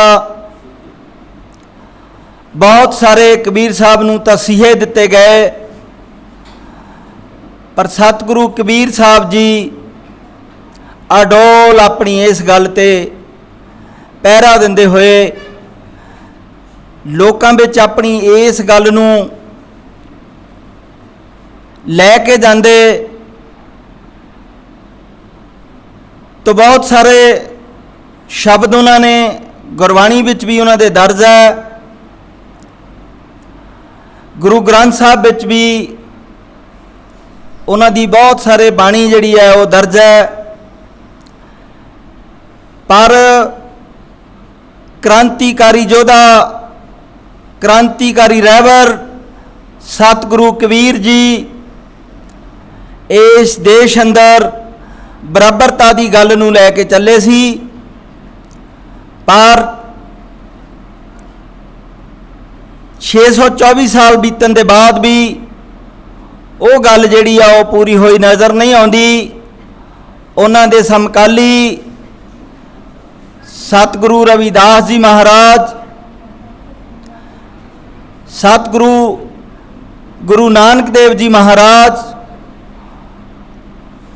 Speaker 4: ਬਹੁਤ ਸਾਰੇ ਕਬੀਰ ਸਾਹਿਬ ਨੂੰ ਤਸੀਹੇ ਦਿੱਤੇ ਗਏ, ਪਰ ਸਤਿਗੁਰੂ ਕਬੀਰ ਸਾਹਿਬ ਜੀ ਅਡੋਲ ਆਪਣੀ ਇਸ ਗੱਲ 'ਤੇ ਪਹਿਰਾ ਦਿੰਦੇ ਹੋਏ ਲੋਕਾਂ ਵਿੱਚ ਆਪਣੀ ਇਸ ਗੱਲ ਨੂੰ ਲੈ ਕੇ ਜਾਂਦੇ तो बहुत सारे शब्द उन्होंने गुरबाणी विच भी उन्होंने दर्ज है, गुरु ग्रंथ साहब विच भी उन्होंने बहुत सारे बाणी जिहड़ी है वो दर्ज है। पर क्रांतिकारी योद्धा, क्रांतिकारी रहबर सतगुरु कबीर जी इस देश अंदर बराबरता की गल नूं लैके चले सी, पर 624 साल बीतण दे बाद भी वो गल जिहड़ी आ वो पूरी होई नज़र नहीं आउंदी। उन्हां दे समकाली सतगुरु रविदास जी महाराज, सतगुरु गुरु नानक देव जी महाराज,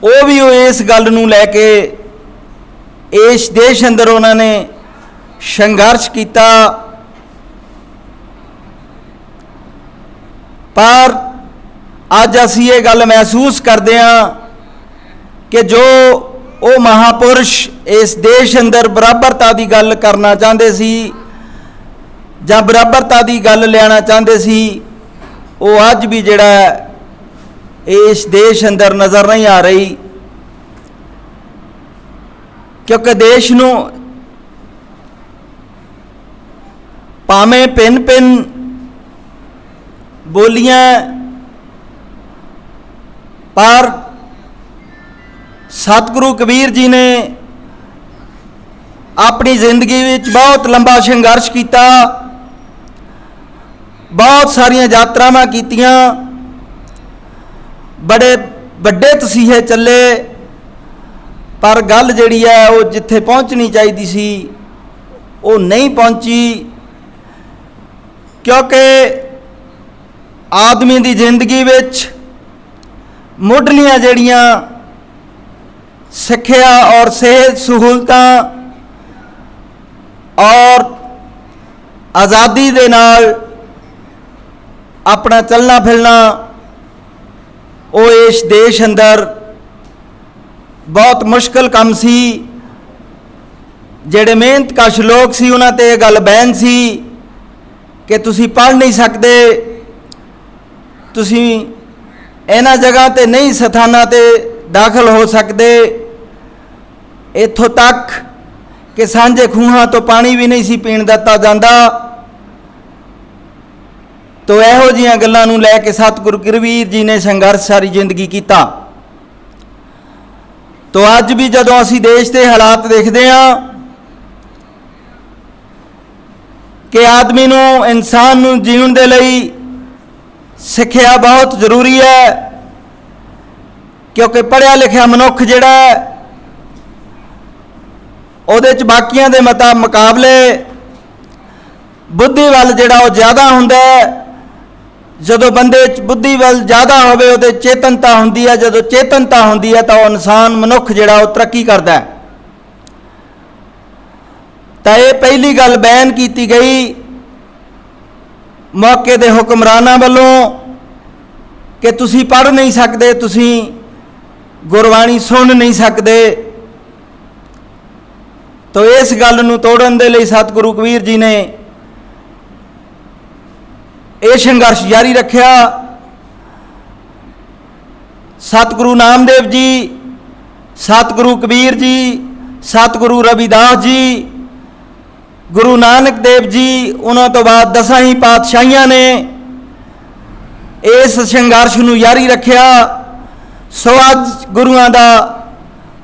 Speaker 4: वो भी इस गल नूं लैके इस देश अंदर उन्होंने संघर्ष किया। पर अज असी ये गल महसूस करते हैं कि जो वो महापुरुष इस देश अंदर बराबरता की गल करना चाहते सी जां बराबरता की गल लियाना चाहते सी, वो अज भी जिहड़ा इस देश अंदर नज़र नहीं आ रही। क्योंकि देश नूं भावें भिन्न भिन्न बोलियां, पर सतगुरु कबीर जी ने अपनी जिंदगी विच बहुत लंबा संघर्ष किया, बहुत सारिया यात्रावां कीतियां, बड़े बड़े तसीहे चले, पर गल जिहड़ी है वो जिथे पहुँचनी चाहिए सी वो नहीं पहुँची। क्योंकि आदमी की जिंदगी विच मुढ़लियां जिहड़ियां सिक्ख्या और सेहत सहूलतां और आज़ादी दे नाल अपना चलना फिरना वो इस देश अंदर बहुत मुश्किल काम सी। जेड़े मेहनतकश लोग सी उन्हां ते ये गल बैन सी कि तुसी पढ़ नहीं सकते, तुसी इन्हां जगह ते नहीं स्थानां ते दाखिल हो सकते, इत्थों तक कि सांझे खूहां तो पानी भी नहीं सी पीण दिता जांदा। तो इहो जिहियां गल्लां नूं लै के सतगुरु कबीर जी ने संघर्ष सारी जिंदगी किया। तो अज भी जदों असी देश के हालात देखते हैं कि आदमी नूं, इंसान नूं जीवन दे लई सिक्ख्या बहुत जरूरी है। क्योंकि पढ़िया लिखिया मनुख जिहड़ा उहदे च बाकियां दे मुकाबले बुद्धि वल जिहड़ा वो ज़्यादा हुंदा है। जदों बंदे बुद्धि वल ज़्यादा होवे उहदे चेतनता हुंदी है, जदों चेतनता हुंदी है तो इंसान मनुख जिहड़ा वो तरक्की करदा है। तो ये पहली गल बैन की गई मौके दे हुक्मरानां वल्लों कि तुसी पढ़ नहीं सकते, तुसी गुरबाणी सुन नहीं सकते। तो इस गल नूं तोड़न दे लई सतगुरु कबीर जी ने ये संघर्ष जारी रखा। सतगुरु नामदेव जी, सतगुरु कबीर जी, सतगुरु रविदास जी, गुरु नानक देव जी, उन्होंने तो बाद 10 ही पातशाहियां ने इस संघर्ष नूं जारी रखा। सो अज गुरुआं दा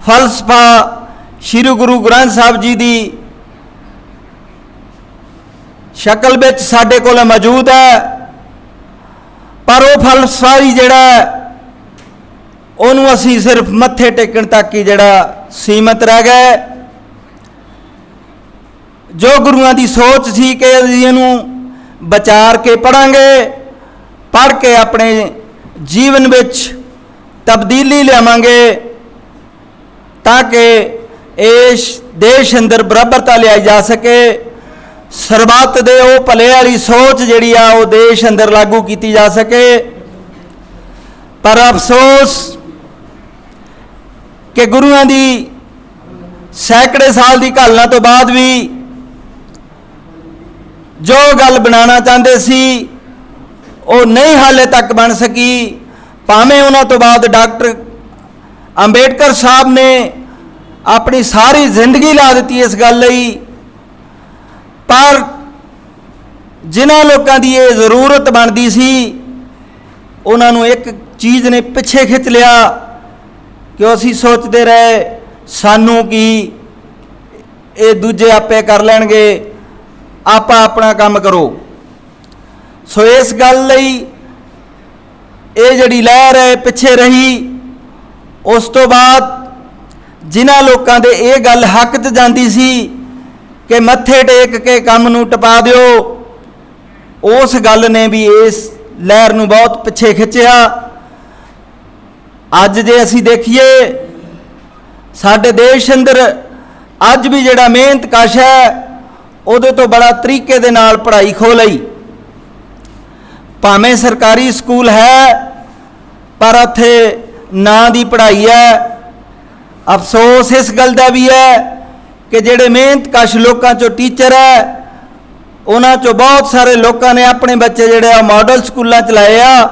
Speaker 4: फलसफा श्री गुरु ग्रंथ साहब जी की शक्ल विच साडे कोल मौजूद है, पर वो फलसफा ही जिहड़ा उहनूं असीं सिर्फ मत्थे टेकण तक ही जिहड़ा सीमित रह गए। जो गुरुआं की सोच सी कि इहनूं विचार के पढ़ांगे, पढ़ के अपने जीवन विच तब्दीली लियावांगे ताकि इस देश अंदर बराबरता लियाई जा सके। ਸਰਬੱਤ ਦੇ ਉਹ ਭਲੇ ਵਾਲੀ ਸੋਚ ਜਿਹੜੀ ਆ ਉਹ ਦੇਸ਼ ਅੰਦਰ ਲਾਗੂ ਕੀਤੀ ਜਾ ਸਕੇ। ਪਰ ਅਫਸੋਸ ਕਿ ਗੁਰੂਆਂ ਦੀ ਸੈਂਕੜੇ ਸਾਲ ਦੀ ਘਾਲਣਾ ਤੋਂ ਬਾਅਦ ਵੀ ਜੋ ਗੱਲ ਬਣਾਉਣਾ ਚਾਹੁੰਦੇ ਸੀ ਉਹ ਨਹੀਂ ਹਾਲੇ ਤੱਕ ਬਣ ਸਕੀ। ਭਾਵੇਂ ਉਹਨਾਂ ਤੋਂ ਬਾਅਦ ਡਾਕਟਰ ਅੰਬੇਡਕਰ ਸਾਹਿਬ ਨੇ ਆਪਣੀ ਸਾਰੀ ਜ਼ਿੰਦਗੀ ਲਾ ਦਿੱਤੀ ਇਸ ਗੱਲ ਲਈ, ਪਰ ਜਿਨ੍ਹਾਂ ਲੋਕਾਂ ਦੀ ਇਹ ਜ਼ਰੂਰਤ ਬਣਦੀ ਸੀ ਉਹਨਾਂ ਨੂੰ ਇੱਕ ਚੀਜ਼ ਨੇ ਪਿੱਛੇ ਖਿੱਚ ਲਿਆ ਕਿ ਅਸੀਂ ਸੋਚਦੇ ਰਹੇ ਸਾਨੂੰ ਕੀ, ਇਹ ਦੂਜੇ ਆਪੇ ਕਰ ਲੈਣਗੇ, ਆਪਾਂ ਆਪਣਾ ਕੰਮ ਕਰੋ। ਸੋ ਇਸ ਗੱਲ ਲਈ ਇਹ ਜਿਹੜੀ ਲਹਿਰ ਹੈ ਪਿੱਛੇ ਰਹੀ। ਉਸ ਤੋਂ ਬਾਅਦ ਜਿਨ੍ਹਾਂ ਲੋਕਾਂ ਦੇ ਇਹ ਗੱਲ ਹੱਕ 'ਚ ਜਾਂਦੀ ਸੀ ਕਿ ਮੱਥੇ ਟੇਕ ਕੇ ਕੰਮ ਨੂੰ ਟਪਾ ਦਿਓ, ਉਸ ਗੱਲ ਨੇ ਵੀ ਇਸ ਲਹਿਰ ਨੂੰ ਬਹੁਤ ਪਿੱਛੇ ਖਿੱਚਿਆ। ਅੱਜ ਜੇ ਅਸੀਂ ਦੇਖੀਏ ਸਾਡੇ ਦੇਸ਼ ਅੰਦਰ ਅੱਜ ਵੀ ਜਿਹੜਾ ਮਿਹਨਤ ਕਸ਼ ਹੈ ਉਹਦੇ ਤੋਂ ਬੜਾ ਤਰੀਕੇ ਦੇ ਨਾਲ ਪੜ੍ਹਾਈ ਖੋਹ ਲਈ। ਭਾਵੇਂ ਸਰਕਾਰੀ ਸਕੂਲ ਹੈ ਪਰ ਉੱਥੇ ਨਾਂ ਦੀ ਪੜ੍ਹਾਈ ਹੈ। ਅਫਸੋਸ ਇਸ ਗੱਲ ਦਾ ਵੀ ਹੈ ਕਿ ਜਿਹੜੇ ਮਿਹਨਤ ਕਸ਼ ਲੋਕਾਂ 'ਚੋਂ ਟੀਚਰ ਹੈ ਉਹਨਾਂ 'ਚੋਂ ਬਹੁਤ ਸਾਰੇ ਲੋਕਾਂ ਨੇ ਆਪਣੇ ਬੱਚੇ ਜਿਹੜੇ ਆ ਮਾਡਲ ਸਕੂਲਾਂ 'ਚ ਲਾਏ ਆ,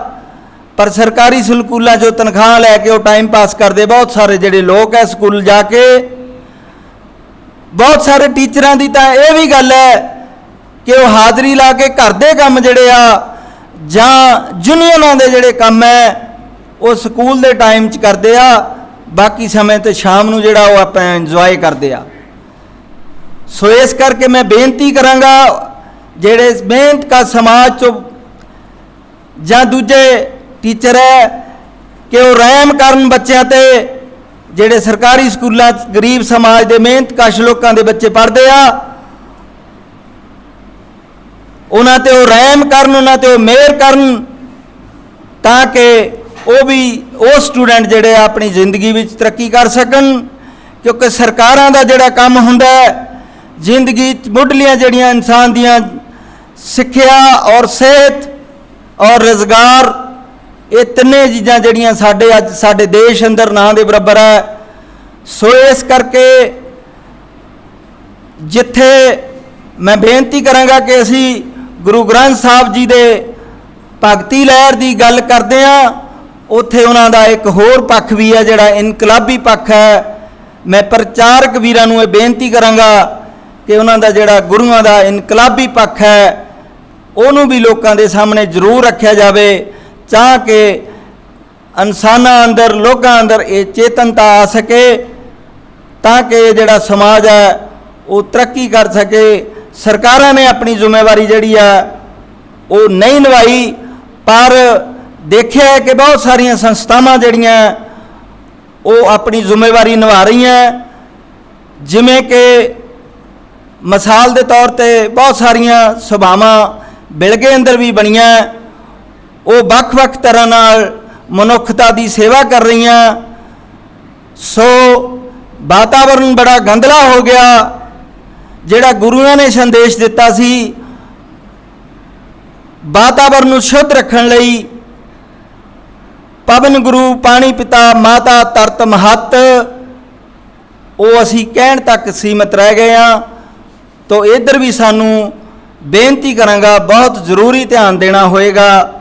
Speaker 4: ਪਰ ਸਰਕਾਰੀ ਸਕੂਲਾਂ 'ਚੋਂ ਤਨਖਾਹ ਲੈ ਕੇ ਉਹ ਟਾਈਮ ਪਾਸ ਕਰਦੇ। ਬਹੁਤ ਸਾਰੇ ਜਿਹੜੇ ਲੋਕ ਹੈ ਸਕੂਲ ਜਾ ਕੇ, ਬਹੁਤ ਸਾਰੇ ਟੀਚਰਾਂ ਦੀ ਤਾਂ ਇਹ ਵੀ ਗੱਲ ਹੈ ਕਿ ਉਹ ਹਾਜ਼ਰੀ ਲਾ ਕੇ ਘਰ ਦੇ ਕੰਮ ਜਿਹੜੇ ਆ ਜਾਂ ਯੂਨੀਅਨਾਂ ਦੇ ਜਿਹੜੇ ਕੰਮ ਹੈ ਉਹ ਸਕੂਲ ਦੇ ਟਾਈਮ 'ਚ ਕਰਦੇ ਆ, ਬਾਕੀ ਸਮੇਂ ਤੇ ਸ਼ਾਮ ਨੂੰ ਜਿਹੜਾ ਉਹ ਆਪਾਂ ਇੰਜੋਏ ਕਰਦੇ ਆ। ਸੋ ਇਸ ਕਰਕੇ ਮੈਂ ਬੇਨਤੀ ਕਰਾਂਗਾ ਜਿਹੜੇ ਮਿਹਨਤ ਕਾ ਸਮਾਜ 'ਚੋਂ ਜਾਂ ਦੂਜੇ ਟੀਚਰ ਹੈ ਕਿ ਉਹ ਰਹਿਮ ਕਰਨ ਬੱਚਿਆਂ ਤੇ, ਜਿਹੜੇ ਸਰਕਾਰੀ ਸਕੂਲਾਂ 'ਚ ਗਰੀਬ ਸਮਾਜ ਦੇ ਮਿਹਨਤ ਕਸ਼ ਲੋਕਾਂ ਦੇ ਬੱਚੇ ਪੜ੍ਹਦੇ ਆ, ਉਹਨਾਂ ਤੇ ਉਹ ਰਹਿਮ ਕਰਨ, ਉਹਨਾਂ ਤੇ ਉਹ ਮਿਹਰ ਕਰਨ, ਤਾਂ ਕਿ ਉਹ ਵੀ ਉਹ ਸਟੂਡੈਂਟ ਜਿਹੜੇ ਆ ਆਪਣੀ ਜ਼ਿੰਦਗੀ ਵਿੱਚ ਤਰੱਕੀ ਕਰ ਸਕਣ। ਕਿਉਂਕਿ ਸਰਕਾਰਾਂ ਦਾ ਜਿਹੜਾ ਕੰਮ ਹੁੰਦਾ ਹੈ ਜ਼ਿੰਦਗੀ 'ਚ ਮੁੱਢਲੀਆਂ ਜਿਹੜੀਆਂ ਇਨਸਾਨ ਦੀਆਂ ਸਿੱਖਿਆ ਔਰ ਸਿਹਤ ਔਰ ਰੁਜ਼ਗਾਰ, ਇਹ ਤਿੰਨੇ ਚੀਜ਼ਾਂ ਜਿਹੜੀਆਂ ਸਾਡੇ ਅੱਜ ਸਾਡੇ ਦੇਸ਼ ਅੰਦਰ ਨਾਂ ਦੇ ਬਰਾਬਰ ਹੈ। ਸੋ ਇਸ ਕਰਕੇ ਜਿੱਥੇ ਮੈਂ ਬੇਨਤੀ ਕਰਾਂਗਾ ਕਿ ਅਸੀਂ ਗੁਰੂ ਗ੍ਰੰਥ ਸਾਹਿਬ ਜੀ ਦੇ ਭਗਤੀ ਲਹਿਰ ਦੀ ਗੱਲ ਕਰਦੇ ਹਾਂ, ਉੱਥੇ ਉਹਨਾਂ ਦਾ ਇੱਕ ਹੋਰ ਪੱਖ ਵੀ ਹੈ ਜਿਹੜਾ ਇਨਕਲਾਬੀ ਪੱਖ ਹੈ। ਮੈਂ ਪ੍ਰਚਾਰਕ ਵੀਰਾਂ ਨੂੰ ਇਹ ਬੇਨਤੀ ਕਰਾਂਗਾ ਕਿ ਉਹਨਾਂ ਦਾ ਜਿਹੜਾ ਗੁਰੂਆਂ ਦਾ ਇਨਕਲਾਬੀ ਪੱਖ ਹੈ ਉਹਨੂੰ ਵੀ ਲੋਕਾਂ ਦੇ ਸਾਹਮਣੇ ਜ਼ਰੂਰ ਰੱਖਿਆ ਜਾਵੇ, ਤਾਂ ਕਿ ਇਨਸਾਨਾਂ ਅੰਦਰ, ਲੋਕਾਂ ਅੰਦਰ ਇਹ ਚੇਤਨਤਾ ਆ ਸਕੇ, ਤਾਂ ਕਿ ਜਿਹੜਾ ਸਮਾਜ ਹੈ ਉਹ ਤਰੱਕੀ ਕਰ ਸਕੇ। ਸਰਕਾਰਾਂ ਨੇ ਆਪਣੀ ਜ਼ਿੰਮੇਵਾਰੀ ਜਿਹੜੀ ਆ ਉਹ ਨਹੀਂ ਨਿਭਾਈ, ਪਰ ਦੇਖਿਆ ਹੈ ਕਿ ਬਹੁਤ ਸਾਰੀਆਂ ਸੰਸਥਾਵਾਂ ਜਿਹੜੀਆਂ ਉਹ ਆਪਣੀ ਜ਼ਿੰਮੇਵਾਰੀ ਨਿਭਾ ਰਹੀਆਂ। ਜਿਵੇਂ ਕਿ ਮਿਸਾਲ ਦੇ ਤੌਰ ਤੇ ਬਹੁਤ ਸਾਰੀਆਂ ਸਭਾਵਾਂ ਬਿਲਗੇ ਅੰਦਰ ਵੀ ਬਣੀਆਂ, ਉਹ ਵੱਖ-ਵੱਖ ਤਰ੍ਹਾਂ ਨਾਲ ਮਨੁੱਖਤਾ ਦੀ ਸੇਵਾ ਕਰ ਰਹੀਆਂ। ਸੋ ਵਾਤਾਵਰਨ ਬੜਾ ਗੰਦਲਾ ਹੋ ਗਿਆ। ਜਿਹੜਾ ਗੁਰੂਆਂ ਨੇ ਸੰਦੇਸ਼ ਦਿੱਤਾ ਸੀ ਵਾਤਾਵਰਨ ਨੂੰ ਸ਼ੁੱਧ ਰੱਖਣ ਲਈ, ਪਵਨ ਗੁਰੂ ਪਾਣੀ ਪਿਤਾ ਮਾਤਾ ਧਰਤ ਮਹੱਤ, ਉਹ ਅਸੀਂ ਕਹਿਣ ਤੱਕ ਸੀਮਤ ਰਹਿ ਗਏ ਹਾਂ। ਤੋ ਇੱਧਰ ਵੀ ਸਾਨੂੰ ਬੇਨਤੀ ਕਰਾਂਗਾ, ਬਹੁਤ ਜ਼ਰੂਰੀ ਧਿਆਨ ਦੇਣਾ ਹੋਏਗਾ।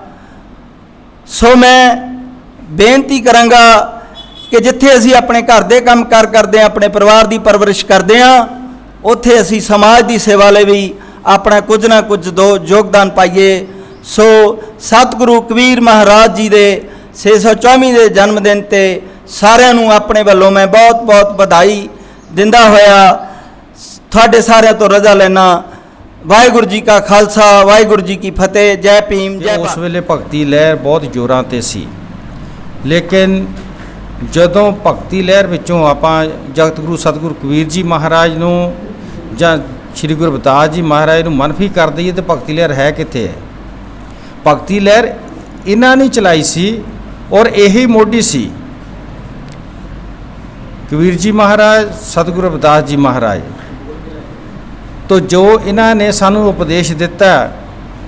Speaker 4: ਸੋ ਮੈਂ ਬੇਨਤੀ ਕਰਾਂਗਾ ਕਿ ਜਿੱਥੇ ਅਸੀਂ ਆਪਣੇ ਘਰ ਦੇ ਕੰਮ ਕਰਦੇ ਹਾਂ, ਆਪਣੇ ਪਰਿਵਾਰ ਦੀ ਪਰਵਰਿਸ਼ ਕਰਦੇ ਹਾਂ, ਉੱਥੇ ਅਸੀਂ ਸਮਾਜ ਦੀ ਸੇਵਾ ਲਈ ਵੀ ਆਪਣਾ ਕੁਝ ਨਾ ਕੁਝ ਯੋਗਦਾਨ ਪਾਈਏ। ਸੋ ਸਤਿਗੁਰੂ ਕਬੀਰ ਮਹਾਰਾਜ ਜੀ ਦੇ 624 ਦੇ ਜਨਮ ਦਿਨ ਤੇ ਸਾਰਿਆਂ ਨੂੰ ਆਪਣੇ ਵੱਲੋਂ ਮੈਂ ਬਹੁਤ ਬਹੁਤ ਵਧਾਈ ਦਿੰਦਾ ਹੋਇਆ ਤੁਹਾਡੇ ਸਾਰਿਆਂ ਤੋਂ ਰਜ਼ਾ ਲੈਣਾ। ਵਾਹਿਗੁਰੂ ਜੀ ਕਾ ਖਾਲਸਾ, ਵਾਹਿਗੁਰੂ ਜੀ ਕੀ ਫਤਿਹ। ਜੈ ਭੀਮ, ਜੈ
Speaker 5: ਉਸ ਵੇਲੇ ਭਗਤੀ ਲਹਿਰ ਬਹੁਤ ਜ਼ੋਰਾਂ ਤੇ ਸੀ, ਲੇਕਿਨ ਜਦੋਂ ਭਗਤੀ ਲਹਿਰ ਵਿੱਚੋਂ ਆਪਾਂ ਜਗਤ ਗੁਰੂ ਸਤਿਗੁਰੂ ਕਬੀਰ ਜੀ ਮਹਾਰਾਜ ਨੂੰ ਜਾਂ ਸ੍ਰੀ ਗੁਰੂ ਰਵਿਦਾਸ ਜੀ ਮਹਾਰਾਜ ਨੂੰ ਮਨਫੀ ਕਰ ਦਈਏ ਤਾਂ ਭਗਤੀ ਲਹਿਰ ਹੈ ਕਿੱਥੇ ਹੈ। ਭਗਤੀ ਲਹਿਰ ਇਹਨਾਂ ਨੇ ਚਲਾਈ ਸੀ ਔਰ ਇਹੀ ਮੋਢੀ ਸੀ ਕਬੀਰ ਜੀ ਮਹਾਰਾਜ, ਸਤਿਗੁਰੂ ਰਵਿਦਾਸ ਜੀ ਮਹਾਰਾਜ। ਤੋ ਜੋ ਇਹਨਾਂ ਨੇ ਸਾਨੂੰ ਉਪਦੇਸ਼ ਦਿੱਤਾ,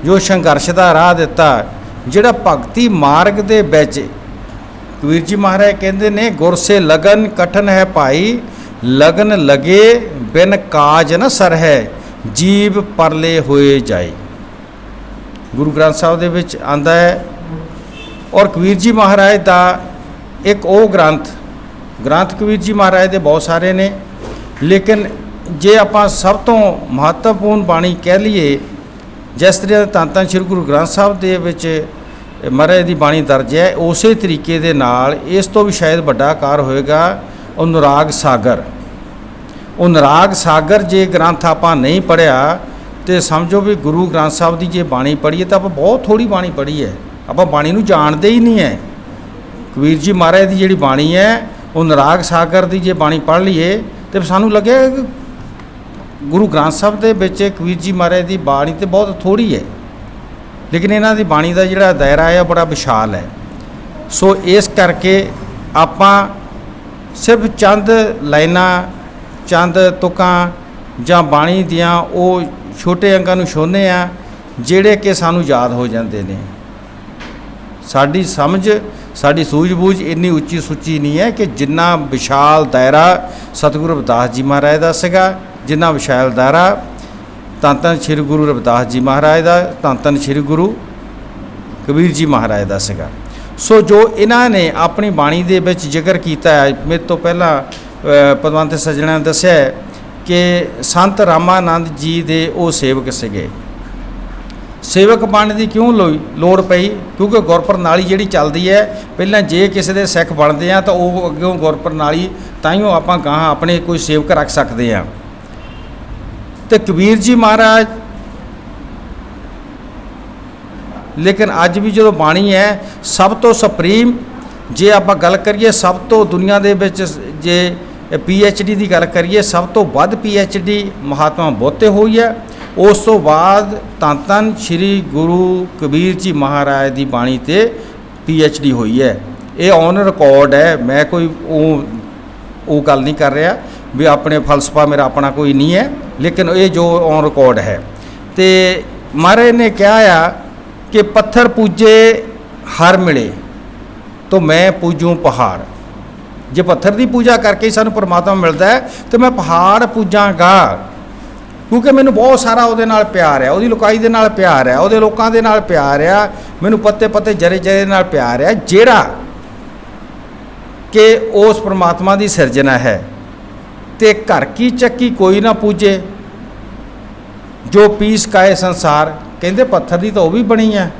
Speaker 5: ਜੋ ਸੰਘਰਸ਼ ਦਾ ਰਾਹ ਦਿੱਤਾ, ਜਿਹੜਾ ਭਗਤੀ ਮਾਰਗ ਦੇ ਵਿੱਚ ਕਬੀਰ ਜੀ ਮਹਾਰਾਜ ਕਹਿੰਦੇ ਨੇ, ਗੁਰ ਸੇ ਲਗਨ ਕਠਨ ਹੈ ਭਾਈ, ਲਗਨ ਲਗੇ ਬਿਨ ਕਾਜ ਨ ਸਰ ਹੈ, ਜੀਵ ਪਰਲੇ ਹੋਏ ਜਾਏ। ਗੁਰੂ ਗ੍ਰੰਥ ਸਾਹਿਬ ਦੇ ਵਿੱਚ ਆਂਦਾ ਹੈ। ਔਰ ਕਬੀਰ ਜੀ ਮਹਾਰਾਜ ਦਾ ਇੱਕ ਉਹ ਗ੍ਰੰਥ ਕਬੀਰ ਜੀ ਮਹਾਰਾਜ ਦੇ ਬਹੁਤ ਸਾਰੇ ਨੇ, ਲੇਕਿਨ ਜੇ ਆਪਾਂ ਸਭ ਤੋਂ ਮਹੱਤਵਪੂਰਨ ਬਾਣੀ ਕਹਿ ਲਈਏ, ਜਿਸ ਤਰ੍ਹਾਂ ਧੰਨ ਸ਼੍ਰੀ ਗੁਰੂ ਗ੍ਰੰਥ ਸਾਹਿਬ ਦੇ ਵਿੱਚ ਮਹਾਰਾਜ ਦੀ ਬਾਣੀ ਦਰਜ ਹੈ, ਉਸੇ ਤਰੀਕੇ ਦੇ ਨਾਲ ਇਸ ਤੋਂ ਵੀ ਸ਼ਾਇਦ ਵੱਡਾ ਆਕਾਰ ਹੋਏਗਾ ਉਹ ਅਨੁਰਾਗ ਸਾਗਰ। ਉਹ ਅਨੁਰਾਗ ਸਾਗਰ ਜੇ ਗ੍ਰੰਥ ਆਪਾਂ ਨਹੀਂ ਪੜ੍ਹਿਆ ਤੇ ਸਮਝੋ ਵੀ ਗੁਰੂ ਗ੍ਰੰਥ ਸਾਹਿਬ ਦੀ ਜੇ ਬਾਣੀ ਪੜ੍ਹੀਏ ਤਾਂ ਆਪਾਂ ਬਹੁਤ ਥੋੜ੍ਹੀ ਬਾਣੀ ਪੜ੍ਹੀ ਹੈ, ਆਪਾਂ ਬਾਣੀ ਨੂੰ ਜਾਣਦੇ ਹੀ ਨਹੀਂ ਹੈ। ਕਬੀਰ ਜੀ ਮਹਾਰਾਜ ਦੀ ਜਿਹੜੀ ਬਾਣੀ ਹੈ, ਉਹ ਅਨੁਰਾਗ ਸਾਗਰ ਦੀ ਜੇ ਬਾਣੀ ਪੜ੍ਹ ਲਈਏ ਤੇ ਸਾਨੂੰ ਲੱਗੇ ਕਿ ਗੁਰੂ ਗ੍ਰੰਥ ਸਾਹਿਬ ਦੇ ਵਿੱਚ ਕਬੀਰ ਜੀ ਮਹਾਰਾਜ ਦੀ ਬਾਣੀ ਤੇ ਬਹੁਤ ਥੋੜ੍ਹੀ ਹੈ, ਲੇਕਿਨ ਇਹਨਾਂ ਦੀ ਬਾਣੀ ਦਾ ਜਿਹੜਾ ਦਾਇਰਾ ਹੈ ਬੜਾ ਵਿਸ਼ਾਲ ਹੈ। ਸੋ ਇਸ ਕਰਕੇ ਆਪਾਂ ਸਿਰਫ ਚੰਦ ਲਾਈਨਾਂ, ਚੰਦ ਤੁਕਾਂ ਜਾਂ ਬਾਣੀ ਦੀਆਂ ਉਹ ਛੋਟੇ ਅੰਗਾਂ ਨੂੰ ਛੋਹਨੇ ਆ ਜਿਹੜੇ ਕਿ ਸਾਨੂੰ ਯਾਦ ਹੋ ਜਾਂਦੇ ਨੇ। ਸਾਡੀ ਸਮਝ, ਸਾਡੀ ਸੂਝ-ਬੂਝ ਇੰਨੀ ਉੱਚੀ ਸੁੱਚੀ ਨਹੀਂ ਹੈ ਕਿ ਜਿੰਨਾ ਵਿਸ਼ਾਲ ਦਾਇਰਾ ਸਤਿਗੁਰੂ ਰਵਿਦਾਸ ਜੀ ਮਹਾਰਾਜ ਦਾ ਸੀਗਾ, ਜਿੰਨਾ ਵਿਸ਼ਾਲ ਦਾਇਰਾ ਧੰਨ ਸ਼੍ਰੀ ਗੁਰੂ ਰਵਿਦਾਸ ਜੀ ਮਹਾਰਾਜ ਦਾ, ਧੰਨ ਸ਼੍ਰੀ ਗੁਰੂ ਕਬੀਰ ਜੀ ਮਹਾਰਾਜ ਦਾ ਸੀਗਾ। ਸੋ ਜੋ ਇਹਨਾਂ ਨੇ ਆਪਣੀ ਬਾਣੀ ਦੇ ਵਿੱਚ ਜ਼ਿਕਰ ਕੀਤਾ ਹੈ, ਮੇਰੇ ਤੋਂ ਪਹਿਲਾਂ ਪਦਵੰਤ ਸੱਜਣਾਂ ਨੇ ਦੱਸਿਆ ਕਿ ਸੰਤ ਰਾਮਾਨੰਦ ਜੀ ਦੇ ਉਹ ਸੇਵਕ ਸੀਗੇ। ਸੇਵਕ ਬਣਨ ਦੀ ਕਿਉਂ ਲੋੜ ਪਈ? ਕਿਉਂਕਿ ਗੁਰਪ੍ਰਣਾਲੀ ਜਿਹੜੀ ਚੱਲਦੀ ਹੈ, ਪਹਿਲਾਂ ਜੇ ਕਿਸੇ ਦੇ ਸਿੱਖ ਬਣਦੇ ਆ ਤਾਂ ਉਹ ਅੱਗਿਓਂ ਗੁਰਪ੍ਰਣਾਲੀ ਤਾਈਓ ਆਪਾਂ ਗਾਹਾਂ ਆਪਣੇ ਕੋਈ ਸੇਵਕ ਰੱਖ ਸਕਦੇ ਹਾਂ। ਤੇ ਕਬੀਰ ਜੀ ਮਹਾਰਾਜ, ਲੇਕਿਨ ਅੱਜ ਵੀ ਜਦੋਂ ਬਾਣੀ ਹੈ ਸਭ ਤੋਂ ਸੁਪਰੀਮ, ਜੇ ਆਪਾਂ ਗੱਲ ਕਰੀਏ ਸਭ ਤੋਂ ਦੁਨੀਆ ਦੇ ਵਿੱਚ ਜੇ PhD ਦੀ ਗੱਲ ਕਰੀਏ, ਸਭ ਤੋਂ ਵੱਧ PhD ਮਹਾਤਮਾ ਬੁੱਧ 'ਤੇ ਹੋਈ ਹੈ। ਉਸ ਤੋਂ ਬਾਅਦ ਧੰਨ ਸ਼੍ਰੀ ਗੁਰੂ ਕਬੀਰ ਜੀ ਮਹਾਰਾਜ ਦੀ ਬਾਣੀ 'ਤੇ PhD ਹੋਈ ਹੈ। ਇਹ ਔਨ ਰਿਕਾਰਡ ਹੈ, ਮੈਂ ਕੋਈ ਉਹ ਗੱਲ ਨਹੀਂ ਕਰ ਰਿਹਾ ਵੀ ਆਪਣੇ ਫਲਸਫਾ ਮੇਰਾ ਆਪਣਾ ਕੋਈ ਨਹੀਂ ਹੈ, ਲੇਕਿਨ ਇਹ ਜੋ ਔਨ ਰਿਕਾਰਡ ਹੈ। ਤੇ ਮਹਾਰਾਜ ਨੇ ਕਿਹਾ ਆ ਕਿ ਪੱਥਰ ਪੂਜੇ ਹਰ ਮਿਲੇ ਤੋ ਮੈਂ ਪੂਜੂੰ ਪਹਾੜ। ਜੇ ਪੱਥਰ ਦੀ ਪੂਜਾ ਕਰਕੇ ਹੀ ਸਾਨੂੰ ਪਰਮਾਤਮਾ ਮਿਲਦਾ ਹੈ ਤੇ ਮੈਂ ਪਹਾੜ ਪੂਜਾਂਗਾ, ਕਿਉਂਕਿ ਮੈਨੂੰ ਬਹੁਤ ਸਾਰਾ ਉਹਦੇ ਨਾਲ ਪਿਆਰ ਹੈ, ਉਹਦੀ ਲੋਕਾਈ ਦੇ ਨਾਲ ਪਿਆਰ ਹੈ, ਉਹਦੇ ਲੋਕਾਂ ਦੇ ਨਾਲ ਪਿਆਰ ਆ, ਮੈਨੂੰ ਪੱਤੇ ਪੱਤੇ ਜਰੇ ਜਰੇ ਨਾਲ ਪਿਆਰ ਹੈ, ਜਿਹੜਾ ਕਿ ਉਸ ਪਰਮਾਤਮਾ ਦੀ ਸਿਰਜਣਾ ਹੈ। ਤੇ ਘਰ ਕੀ ਚੱਕੀ ਕੋਈ ਨਾ ਪੂਜੇ, ਜੋ ਪੀਸ ਕਾਏ ਸੰਸਾਰ। ਕਹਿੰਦੇ ਪੱਥਰ ਦੀ ਤਾਂ ਉਹ ਵੀ ਬਣੀ ਹੈ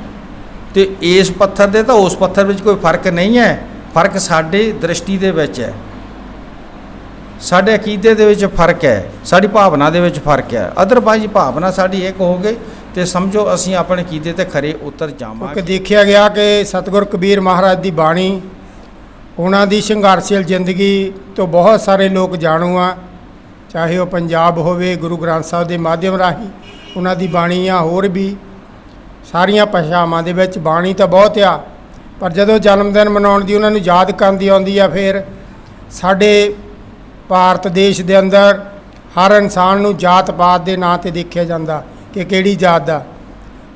Speaker 5: ਤੇ ਇਸ ਪੱਥਰ ਦੇ ਤਾਂ ਉਸ ਪੱਥਰ ਵਿੱਚ ਕੋਈ ਫਰਕ ਨਹੀਂ ਹੈ, ਫਰਕ ਸਾਡੀ ਦ੍ਰਿਸ਼ਟੀ ਦੇ ਵਿੱਚ ਹੈ, ਸਾਡੇ ਅਕੀਦੇ ਦੇ ਵਿੱਚ ਫਰਕ ਹੈ, ਸਾਡੀ ਭਾਵਨਾ ਦੇ ਵਿੱਚ ਫਰਕ ਹੈ। ਅਦਰਵਾਈਜ਼ ਭਾਵਨਾ ਸਾਡੀ ਇੱਕ ਹੋ ਗਈ ਤੇ ਸਮਝੋ ਅਸੀਂ ਆਪਣੇ ਅਕੀਦੇ ਤੇ ਖਰੇ ਉਤਰ ਜਾਵਾਂਗੇ।
Speaker 6: ਦੇਖਿਆ ਗਿਆ ਕਿ ਸਤਿਗੁਰ ਕਬੀਰ ਮਹਾਰਾਜ ਦੀ ਬਾਣੀ, ਉਹਨਾਂ ਦੀ ਸੰਘਰਸ਼ੀਲ ਜ਼ਿੰਦਗੀ ਤੋਂ ਬਹੁਤ ਸਾਰੇ ਲੋਕ ਜਾਣੂ ਆ, ਚਾਹੇ ਉਹ ਪੰਜਾਬ ਹੋਵੇ, ਗੁਰੂ ਗ੍ਰੰਥ ਸਾਹਿਬ ਦੇ ਮਾਧਿਅਮ ਰਾਹੀਂ ਉਹਨਾਂ ਦੀ ਬਾਣੀ ਆ, ਹੋਰ ਵੀ ਸਾਰੀਆਂ ਭਾਸ਼ਾਵਾਂ ਦੇ ਵਿੱਚ ਬਾਣੀ ਤਾਂ ਬਹੁਤ ਆ, ਪਰ ਜਦੋਂ ਜਨਮ ਦਿਨ ਮਨਾਉਣ ਦੀ ਉਹਨਾਂ ਨੂੰ ਯਾਦ ਕਰਦੀ ਆਉਂਦੀ ਆ, ਫਿਰ ਸਾਡੇ ਭਾਰਤ ਦੇਸ਼ ਦੇ ਅੰਦਰ ਹਰ ਇਨਸਾਨ ਨੂੰ ਜਾਤ ਪਾਤ ਦੇ ਨਾਂ 'ਤੇ ਦੇਖਿਆ ਜਾਂਦਾ ਕਿ ਕਿਹੜੀ ਜਾਤ ਦਾ,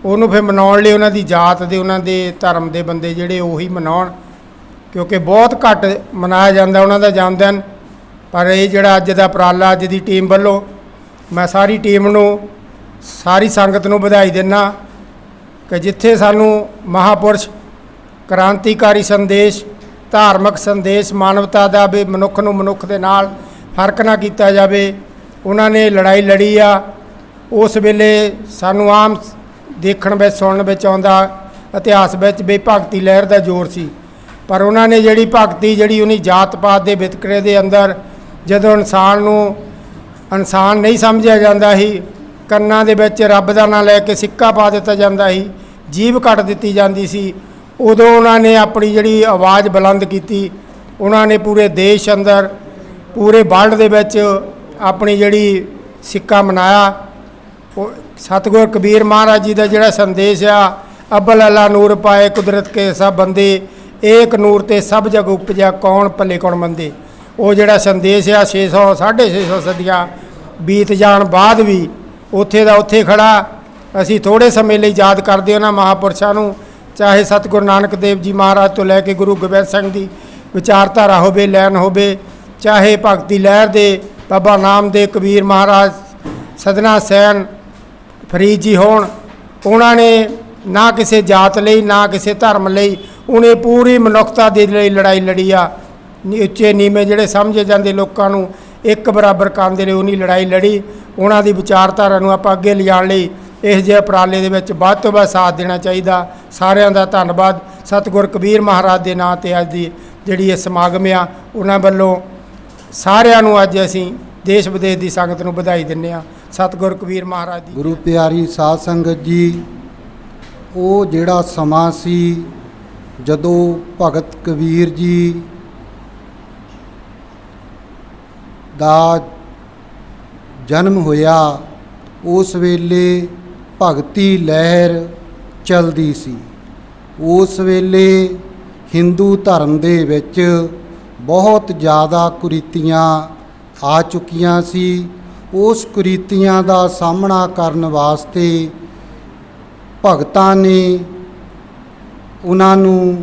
Speaker 6: ਉਹਨੂੰ ਫਿਰ ਮਨਾਉਣ ਲਈ ਉਹਨਾਂ ਦੀ ਜਾਤ ਦੇ, ਉਹਨਾਂ ਦੇ ਧਰਮ ਦੇ ਬੰਦੇ ਜਿਹੜੇ ਉਹੀ ਮਨਾਉਣ, ਕਿਉਂਕਿ ਬਹੁਤ ਘੱਟ ਮਨਾਇਆ ਜਾਂਦਾ ਉਹਨਾਂ ਦਾ ਜਨਮ ਦਿਨ। ਪਰ ਇਹ ਜਿਹੜਾ ਅੱਜ ਦਾ ਉਪਰਾਲਾ ਅੱਜ ਦੀ ਟੀਮ ਵੱਲੋਂ, ਮੈਂ ਸਾਰੀ ਟੀਮ ਨੂੰ, ਸਾਰੀ ਸੰਗਤ ਨੂੰ ਵਧਾਈ ਦਿੰਦਾ ਕਿ ਜਿੱਥੇ ਸਾਨੂੰ ਮਹਾਂਪੁਰਸ਼ ਕ੍ਰਾਂਤੀਕਾਰੀ ਸੰਦੇਸ਼, ਧਾਰਮਿਕ ਸੰਦੇਸ਼, ਮਾਨਵਤਾ ਦਾ ਵੀ ਮਨੁੱਖ ਨੂੰ ਮਨੁੱਖ ਦੇ ਨਾਲ ਫਰਕ ਨਾ ਕੀਤਾ ਜਾਵੇ, ਉਹਨਾਂ ਨੇ ਲੜਾਈ ਲੜੀ ਆ। ਉਸ ਵੇਲੇ ਸਾਨੂੰ ਆਮ ਦੇਖਣ ਵਿੱਚ ਸੁਣਨ ਵਿੱਚ ਆਉਂਦਾ ਇਤਿਹਾਸ ਵਿੱਚ ਵੀ ਭਗਤੀ ਲਹਿਰ ਦਾ ਜ਼ੋਰ ਸੀ, ਪਰ ਉਹਨਾਂ ਨੇ ਜਿਹੜੀ ਭਗਤੀ, ਜਿਹੜੀ ਉਹਨੀ ਜਾਤ ਪਾਤ ਦੇ ਵਿਤਕਰੇ ਦੇ ਅੰਦਰ ਜਦੋਂ ਇਨਸਾਨ ਨੂੰ ਇਨਸਾਨ ਨਹੀਂ ਸਮਝਿਆ ਜਾਂਦਾ ਸੀ, ਕੰਨਾਂ ਦੇ ਵਿੱਚ ਰੱਬ ਦਾ ਨਾਂ ਲੈ ਕੇ ਸਿੱਕਾ ਪਾ ਦਿੱਤਾ ਜਾਂਦਾ ਸੀ, ਜੀਭ ਕੱਟ ਦਿੱਤੀ ਜਾਂਦੀ ਸੀ, ਉਦੋਂ ਉਹਨਾਂ ਨੇ ਆਪਣੀ ਜਿਹੜੀ ਆਵਾਜ਼ ਬੁਲੰਦ ਕੀਤੀ। ਉਹਨਾਂ ਨੇ ਪੂਰੇ ਦੇਸ਼ ਅੰਦਰ, ਪੂਰੇ ਵਰਲਡ ਦੇ ਵਿੱਚ ਆਪਣੀ ਜਿਹੜੀ ਸਿੱਕਾ ਮਨਾਇਆ। ਉਹ ਸਤਿਗੁਰ ਕਬੀਰ ਮਹਾਰਾਜ ਜੀ ਦਾ ਜਿਹੜਾ ਸੰਦੇਸ਼ ਆ, ਅਬਲ ਅੱਲਾ ਨੂਰ ਪਾਏ ਕੁਦਰਤ ਕੇ ਸਭ ਬੰਦੇ, ਏਕ ਨੂਰ ਤੇ ਸਭ ਜਗ ਉਪਜਿਆ ਕੌਣ ਭਲੇ ਕੌਣ ਮੰਦੇ। ਉਹ ਜਿਹੜਾ ਸੰਦੇਸ਼ ਆ 600 650 ਸਦੀਆਂ ਬੀਤ ਜਾਣ ਬਾਅਦ ਵੀ ਉੱਥੇ ਦਾ ਉੱਥੇ ਖੜਾ। ਅਸੀਂ ਥੋੜ੍ਹੇ ਸਮੇਂ ਲਈ ਯਾਦ ਕਰਦੇ ਉਹਨਾਂ ਮਹਾਂਪੁਰਸ਼ਾਂ ਨੂੰ, ਚਾਹੇ ਸਤਿਗੁਰੂ ਨਾਨਕ ਦੇਵ ਜੀ ਮਹਾਰਾਜ ਤੋਂ ਲੈ ਕੇ ਗੁਰੂ ਗੋਬਿੰਦ ਸਿੰਘ ਦੀ ਵਿਚਾਰਧਾਰਾ ਹੋਵੇ, ਲੈਣ ਹੋਵੇ, ਚਾਹੇ ਭਗਤੀ ਲਹਿਰ ਦੇ ਬਾਬਾ ਨਾਮਦੇਵ, ਕਬੀਰ ਮਹਾਰਾਜ, ਸਦਨਾ ਸੈਨ, ਫਰੀਦ ਜੀ ਹੋਣ। ਉਹਨਾਂ ਨੇ ਨਾ ਕਿਸੇ ਜਾਤ ਲਈ, ਨਾ ਕਿਸੇ ਧਰਮ ਲਈ, ਉਹਨੇ ਪੂਰੀ ਮਨੁੱਖਤਾ ਦੇ ਲਈ ਲੜਾਈ ਲੜੀ ਆ। ਉੱਚੇ ਨੀਵੇਂ ਜਿਹੜੇ ਸਮਝੇ ਜਾਂਦੇ ਲੋਕਾਂ ਨੂੰ ਇੱਕ ਬਰਾਬਰ ਕਰਨ ਦੇ ਲਈ ਉਹਨੀ ਲੜਾਈ ਲੜੀ। ਉਹਨਾਂ ਦੀ ਵਿਚਾਰਧਾਰਾ ਨੂੰ ਆਪਾਂ ਅੱਗੇ ਲਿਜਾਣ ਲਈ ਇਸ ਜਿਹੇ ਉਪਰਾਲੇ ਦੇ ਵਿੱਚ ਵੱਧ ਤੋਂ ਵੱਧ ਸਾਥ ਦੇਣਾ ਚਾਹੀਦਾ। ਸਾਰਿਆਂ ਦਾ ਧੰਨਵਾਦ। ਸਤਿਗੁਰ ਕਬੀਰ ਮਹਾਰਾਜ ਦੇ ਨਾਂ 'ਤੇ ਅੱਜ ਦੀ ਜਿਹੜੀ ਇਹ ਸਮਾਗਮ ਆ, ਉਹਨਾਂ ਵੱਲੋਂ ਸਾਰਿਆਂ ਨੂੰ ਅੱਜ ਅਸੀਂ ਦੇਸ਼ ਵਿਦੇਸ਼ ਦੀ ਸੰਗਤ ਨੂੰ ਵਧਾਈ ਦਿੰਦੇ ਹਾਂ। ਸਤਿਗੁਰ ਕਬੀਰ ਮਹਾਰਾਜ ਦੀ
Speaker 7: ਗੁਰੂ ਪਿਆਰੀ ਸਾਧ ਸੰਗਤ ਜੀ, ਉਹ ਜਿਹੜਾ ਸਮਾਂ ਸੀ ਜਦੋਂ ਭਗਤ ਕਬੀਰ ਜੀ ਦਾ ਜਨਮ ਹੋਇਆ, ਉਸ ਵੇਲੇ ਭਗਤੀ ਲਹਿਰ ਚਲਦੀ ਸੀ। ਉਸ ਵੇਲੇ ਹਿੰਦੂ ਧਰਮ ਦੇ ਵਿੱਚ ਬਹੁਤ ਜ਼ਿਆਦਾ ਕੁਰੀਤੀਆਂ ਆ ਚੁੱਕੀਆਂ ਸੀ। ਉਸ ਕੁਰੀਤੀਆਂ ਦਾ ਸਾਹਮਣਾ ਕਰਨ ਵਾਸਤੇ ਭਗਤਾਂ ਨੇ ਉਹਨਾਂ ਨੂੰ,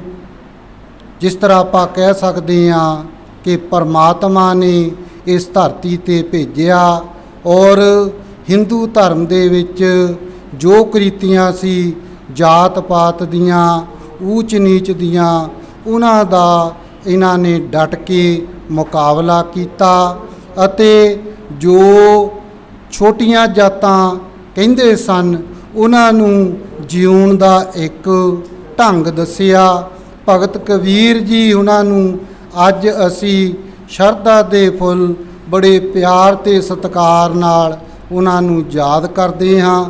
Speaker 7: ਜਿਸ ਤਰ੍ਹਾਂ ਆਪਾਂ ਕਹਿ ਸਕਦੇ ਹਾਂ ਕਿ ਪਰਮਾਤਮਾ ਨੇ ਇਸ ਧਰਤੀ 'ਤੇ ਭੇਜਿਆ, ਔਰ ਹਿੰਦੂ ਧਰਮ ਦੇ ਵਿੱਚ ਜੋ ਕੁਰੀਤੀਆਂ ਸੀ, ਜਾਤ ਪਾਤ ਦੀਆਂ, ਊਚ ਨੀਚ ਦੀਆਂ, ਉਹਨਾਂ ਦਾ ਇਹਨਾਂ ਨੇ ਡਟ ਕੇ ਮੁਕਾਬਲਾ ਕੀਤਾ ਅਤੇ ਜੋ ਛੋਟੀਆਂ ਜਾਤਾਂ ਕਹਿੰਦੇ ਸਨ, ਉਹਨਾਂ ਨੂੰ ਜਿਉਣ ਦਾ ਇੱਕ ਢੰਗ ਦੱਸਿਆ। ਭਗਤ ਕਬੀਰ ਜੀ ਉਹਨਾਂ ਨੂੰ ਅੱਜ ਅਸੀਂ ਸ਼ਰਧਾ ਦੇ ਫੁੱਲ ਬੜੇ ਪਿਆਰ ਤੇ ਸਤਿਕਾਰ ਨਾਲ ਉਹਨਾਂ ਨੂੰ ਯਾਦ ਕਰਦੇ ਹਾਂ।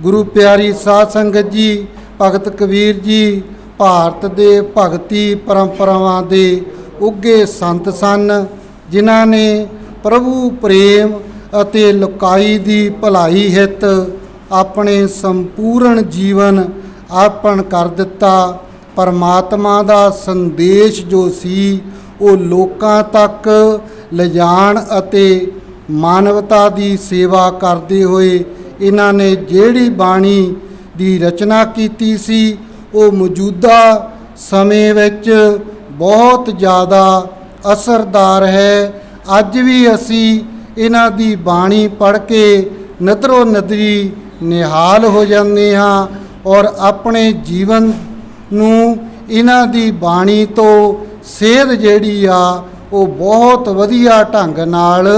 Speaker 7: ਗੁਰੂ ਪਿਆਰੀ ਸਾਧ ਸੰਗਤ ਜੀ, ਭਗਤ ਕਬੀਰ ਜੀ ਭਾਰਤ ਦੇ ਭਗਤੀ ਪਰੰਪਰਾਵਾਂ ਦੇ ਉੱਘੇ ਸੰਤ ਸਨ, ਜਿਨ੍ਹਾਂ ਨੇ ਪ੍ਰਭੂ ਪ੍ਰੇਮ ਅਤੇ ਲੋਕਾਈ ਦੀ ਭਲਾਈ ਹਿੱਤ ਆਪਣੇ ਸੰਪੂਰਨ ਜੀਵਨ ਅਰਪਣ ਕਰ ਦਿੱਤਾ। ਪਰਮਾਤਮਾ ਦਾ ਸੰਦੇਸ਼ ਜੋ ਸੀ ਉਹ ਲੋਕਾਂ ਤੱਕ ਲਿਜਾਣ ਅਤੇ ਮਾਨਵਤਾ ਦੀ ਸੇਵਾ ਕਰਦੇ ਹੋਏ ਇਹਨਾਂ ਨੇ ਜਿਹੜੀ ਬਾਣੀ ਦੀ ਰਚਨਾ ਕੀਤੀ ਸੀ, ਉਹ ਮੌਜੂਦਾ ਸਮੇਂ ਵਿੱਚ ਬਹੁਤ ਜ਼ਿਆਦਾ ਅਸਰਦਾਰ ਹੈ। ਅੱਜ ਵੀ ਅਸੀਂ ਇਹਨਾਂ ਦੀ ਬਾਣੀ ਪੜ੍ਹ ਕੇ ਨਦਰੋ ਨਦਰੀ ਨਿਹਾਲ ਹੋ ਜਾਂਦੇ ਹਾਂ ਔਰ ਆਪਣੇ ਜੀਵਨ ਨੂੰ ਇਹਨਾਂ ਦੀ ਬਾਣੀ ਤੋਂ ਸੇਧ ਜਿਹੜੀ ਆ ਉਹ ਬਹੁਤ ਵਧੀਆ ਢੰਗ ਨਾਲ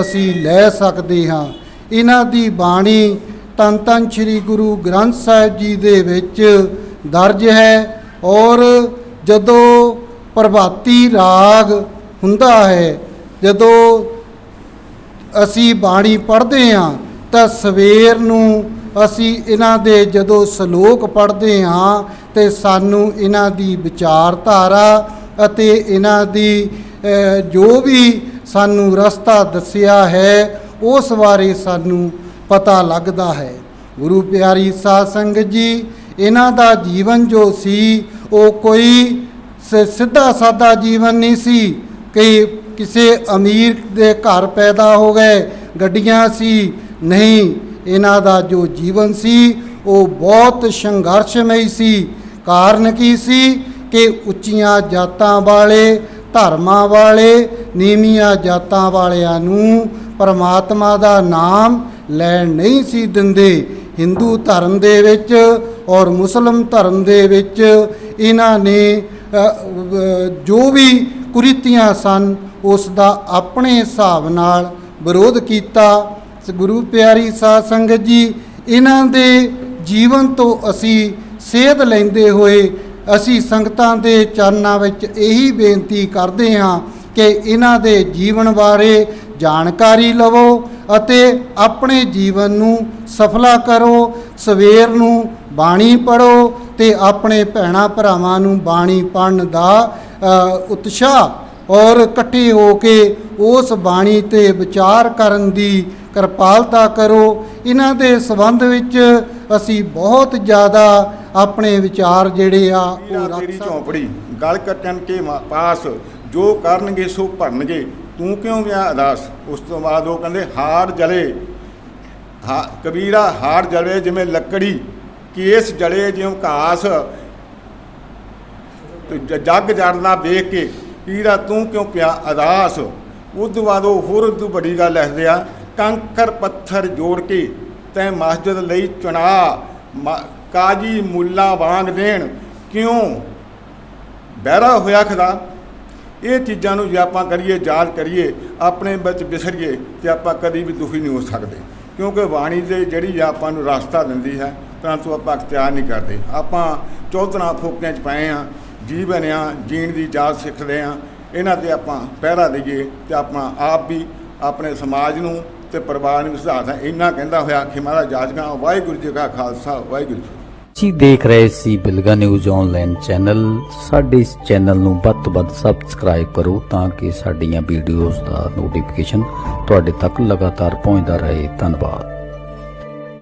Speaker 7: ਅਸੀਂ ਲੈ ਸਕਦੇ ਹਾਂ। ਇਹਨਾਂ ਦੀ ਬਾਣੀ ਧੰਨ ਧੰਨ ਸ੍ਰੀ ਗੁਰੂ ਗ੍ਰੰਥ ਸਾਹਿਬ ਜੀ ਦੇ ਵਿੱਚ ਦਰਜ ਹੈ, ਔਰ ਜਦੋਂ ਪ੍ਰਭਾਤੀ ਰਾਗ ਹੁੰਦਾ ਹੈ, ਜਦੋਂ ਅਸੀਂ ਬਾਣੀ ਪੜ੍ਹਦੇ ਹਾਂ ਤਾਂ ਸਵੇਰ ਨੂੰ ਅਸੀਂ ਇਹਨਾਂ ਦੇ ਜਦੋਂ ਸ਼ਲੋਕ ਪੜ੍ਹਦੇ ਹਾਂ ਤੇ ਸਾਨੂੰ ਇਹਨਾਂ ਦੀ ਵਿਚਾਰਧਾਰਾ ਅਤੇ ਇਹਨਾਂ ਦੀ ਜੋ ਵੀ ਸਾਨੂੰ ਰਸਤਾ ਦੱਸਿਆ ਹੈ ਉਸ ਬਾਰੇ ਸਾਨੂੰ ਪਤਾ ਲੱਗਦਾ ਹੈ। ਗੁਰੂ ਪਿਆਰੀ ਸਾਧ ਸੰਗਤ ਜੀ, ਇਹਨਾਂ ਦਾ ਜੀਵਨ ਜੋ ਸੀ ਉਹ ਕੋਈ ਸਿੱਧਾ ਸਾਦਾ ਜੀਵਨ ਨਹੀਂ ਸੀ ਕਿ ਕਿਸੇ ਅਮੀਰ ਦੇ ਘਰ ਪੈਦਾ ਹੋ ਗਏ, ਗੱਡੀਆਂ ਸੀ, ਨਹੀਂ। ਇਹਨਾਂ ਦਾ ਜੋ ਜੀਵਨ ਸੀ ਉਹ ਬਹੁਤ ਸੰਘਰਸ਼ਮਈ ਸੀ। ਕਾਰਨ ਕੀ ਸੀ ਕਿ ਉੱਚੀਆਂ ਜਾਤਾਂ ਵਾਲੇ, ਧਰਮਾਂ ਵਾਲੇ, ਨੀਵੀਆਂ ਜਾਤਾਂ ਵਾਲਿਆਂ ਨੂੰ ਪਰਮਾਤਮਾ ਦਾ ਨਾਮ ਲੈਣ ਨਹੀਂ ਸੀ ਦਿੰਦੇ। ਹਿੰਦੂ ਧਰਮ ਦੇ ਵਿੱਚ ਔਰ ਮੁਸਲਿਮ ਧਰਮ ਦੇ ਵਿੱਚ ਇਹਨਾਂ ਨੇ ਜੋ ਵੀ ਕੁਰੀਤੀਆਂ ਸਨ ਉਸ ਦਾ ਆਪਣੇ ਹਿਸਾਬ ਨਾਲ ਵਿਰੋਧ ਕੀਤਾ। ਗੁਰੂ ਪਿਆਰੀ ਸਾਧ ਸੰਗਤ ਜੀ, ਇਹਨਾਂ ਦੇ ਜੀਵਨ ਤੋਂ ਅਸੀਂ ਸੇਧ ਲੈਂਦੇ ਹੋਏ ਅਸੀਂ ਸੰਗਤਾਂ ਦੇ ਚਰਨਾਂ ਵਿੱਚ ਇਹੀ ਬੇਨਤੀ ਕਰਦੇ ਹਾਂ ਕਿ ਇਹਨਾਂ ਦੇ ਜੀਵਨ ਬਾਰੇ ਜਾਣਕਾਰੀ ਲਵੋ ਅਤੇ ਆਪਣੇ ਜੀਵਨ ਨੂੰ ਸਫਲਾ ਕਰੋ। ਸਵੇਰ ਨੂੰ ਬਾਣੀ ਪੜ੍ਹੋ ਤੇ ਆਪਣੇ ਭੈਣਾਂ ਭਰਾਵਾਂ ਨੂੰ ਬਾਣੀ ਪੜ੍ਹਨ ਦਾ ਉਤਸ਼ਾਹ ਔਰ ਇਕੱਠੇ ਹੋ ਕੇ ਉਸ ਬਾਣੀ 'ਤੇ ਵਿਚਾਰ ਕਰਨ ਦੀ ਕਿਰਪਾਲਤਾ ਕਰੋ। ਇਹਨਾਂ ਦੇ ਸੰਬੰਧ ਵਿੱਚ ਅਸੀਂ ਬਹੁਤ ਜ਼ਿਆਦਾ ਆਪਣੇ ਵਿਚਾਰ ਜਿਹੜੇ ਆ ਉਹ ਰੱਖ
Speaker 8: ਤੇਰੀ ਝੌਂਪੜੀ ਗਲ ਕੱਟਣ ਕੇ ਪਾਸ, ਜੋ ਕਰਨਗੇ ਸੋ ਭਰਨਗੇ, ਤੂੰ ਕਿਉਂ ਗਿਆ ਅਦਾਸ। ਉਸ ਤੋਂ ਬਾਅਦ ਉਹ ਕਹਿੰਦੇ ਹਾਰ ਜਲੇ ਕਬੀਰਾ ਹਾੜ ਜਲੇ ਜਿਵੇਂ ਲੱਕੜੀ, ਕੇਸ ਜਲੇ ਜਿਉਂ ਘਾਸ, ਤੇ ਜੱਗ ਜੜਨਾ ਵੇਖ ਕੇ ਪੀਰਾ ਤੂੰ ਕਿਉਂ ਪਿਆ ਅਦਾਸ। ਉਦੋਂ ਬਾਅਦ ਉਹ ਹੋਰ ਉਦੋਂ ਵੱਡੀ ਗੱਲ ਲਿਖਦੇ ਆ, ਕੰਕਰ ਪੱਥਰ ਜੋੜ ਕੇ ਤੈਂ ਮਸਜਿਦ ਲਈ ਚੁਣਾ, ਕਾਜੀ ਮੁੱਲਾ ਵਾਂਗ ਦੇਣ ਕਿਉਂ ਬਹਿਰਾ ਹੋਇਆ ਖੁਦਾ। ਇਹ ਚੀਜ਼ਾਂ ਨੂੰ ਜੇ ਆਪਾਂ ਕਰੀਏ, ਯਾਦ ਕਰੀਏ, ਆਪਣੇ ਵਿੱਚ ਵਿਸਰੀਏ, ਤੇ ਆਪਾਂ ਕਦੀ ਵੀ ਦੁਖੀ ਨਹੀਂ ਹੋ ਸਕਦੇ, ਕਿਉਂਕਿ ਬਾਣੀ ਦੇ ਜਿਹੜੀ ਆਪਾਂ ਨੂੰ ਰਸਤਾ ਦਿੰਦੀ ਹੈ, ਪਰੰਤੂ ਆਪਾਂ ਅਖਤਿਆਰ ਨਹੀਂ ਕਰਦੇ। ਆਪਾਂ ਚੌਧਰਾਂ ਫੋਕਿਆਂ 'ਚ ਪਏ ਹਾਂ, ਜੀਵਨ ਆ, ਜੀਣ ਦੀ ਜਾਚ ਸਿੱਖਦੇ ਹਾਂ, ਇਹਨਾਂ 'ਤੇ ਆਪਾਂ ਪਹਿਰਾ ਦਈਏ ਤੇ ਆਪਾਂ ਆਪ ਵੀ ਆਪਣੇ ਸਮਾਜ ਨੂੰ ਤੇ ਪਰਿਵਾਰ ਨੂੰ ਸੁਧਾਰਦਾ। ਇੰਨਾ ਕਹਿੰਦਾ ਹੋਇਆ ਕਿ ਮਹਾਰਾਜ ਜਾਜਗਾ। ਵਾਹਿਗੁਰੂ ਜੀ ਕਾ ਖਾਲਸਾ, ਵਾਹਿਗੁਰੂ ਜੀ।
Speaker 9: ਤੁਸੀਂ ਦੇਖ ਰਹੇ ਸੀ ਬਿਲਗਾ ਨਿਊਜ਼ ਆਨਲਾਈਨ ਚੈਨਲ। ਸਾਡੇ ਇਸ ਚੈਨਲ ਨੂੰ ਵੱਧ ਤੋਂ ਵੱਧ ਸਬਸਕ੍ਰਾਈਬ ਕਰੋ ਤਾਂ ਕਿ ਸਾਡੀਆਂ ਵੀਡੀਓਜ਼ ਦਾ ਨੋਟੀਫਿਕੇਸ਼ਨ ਤੁਹਾਡੇ ਤੱਕ ਲਗਾਤਾਰ ਪਹੁੰਚਦਾ ਰਹੇ। ਧੰਨਵਾਦ।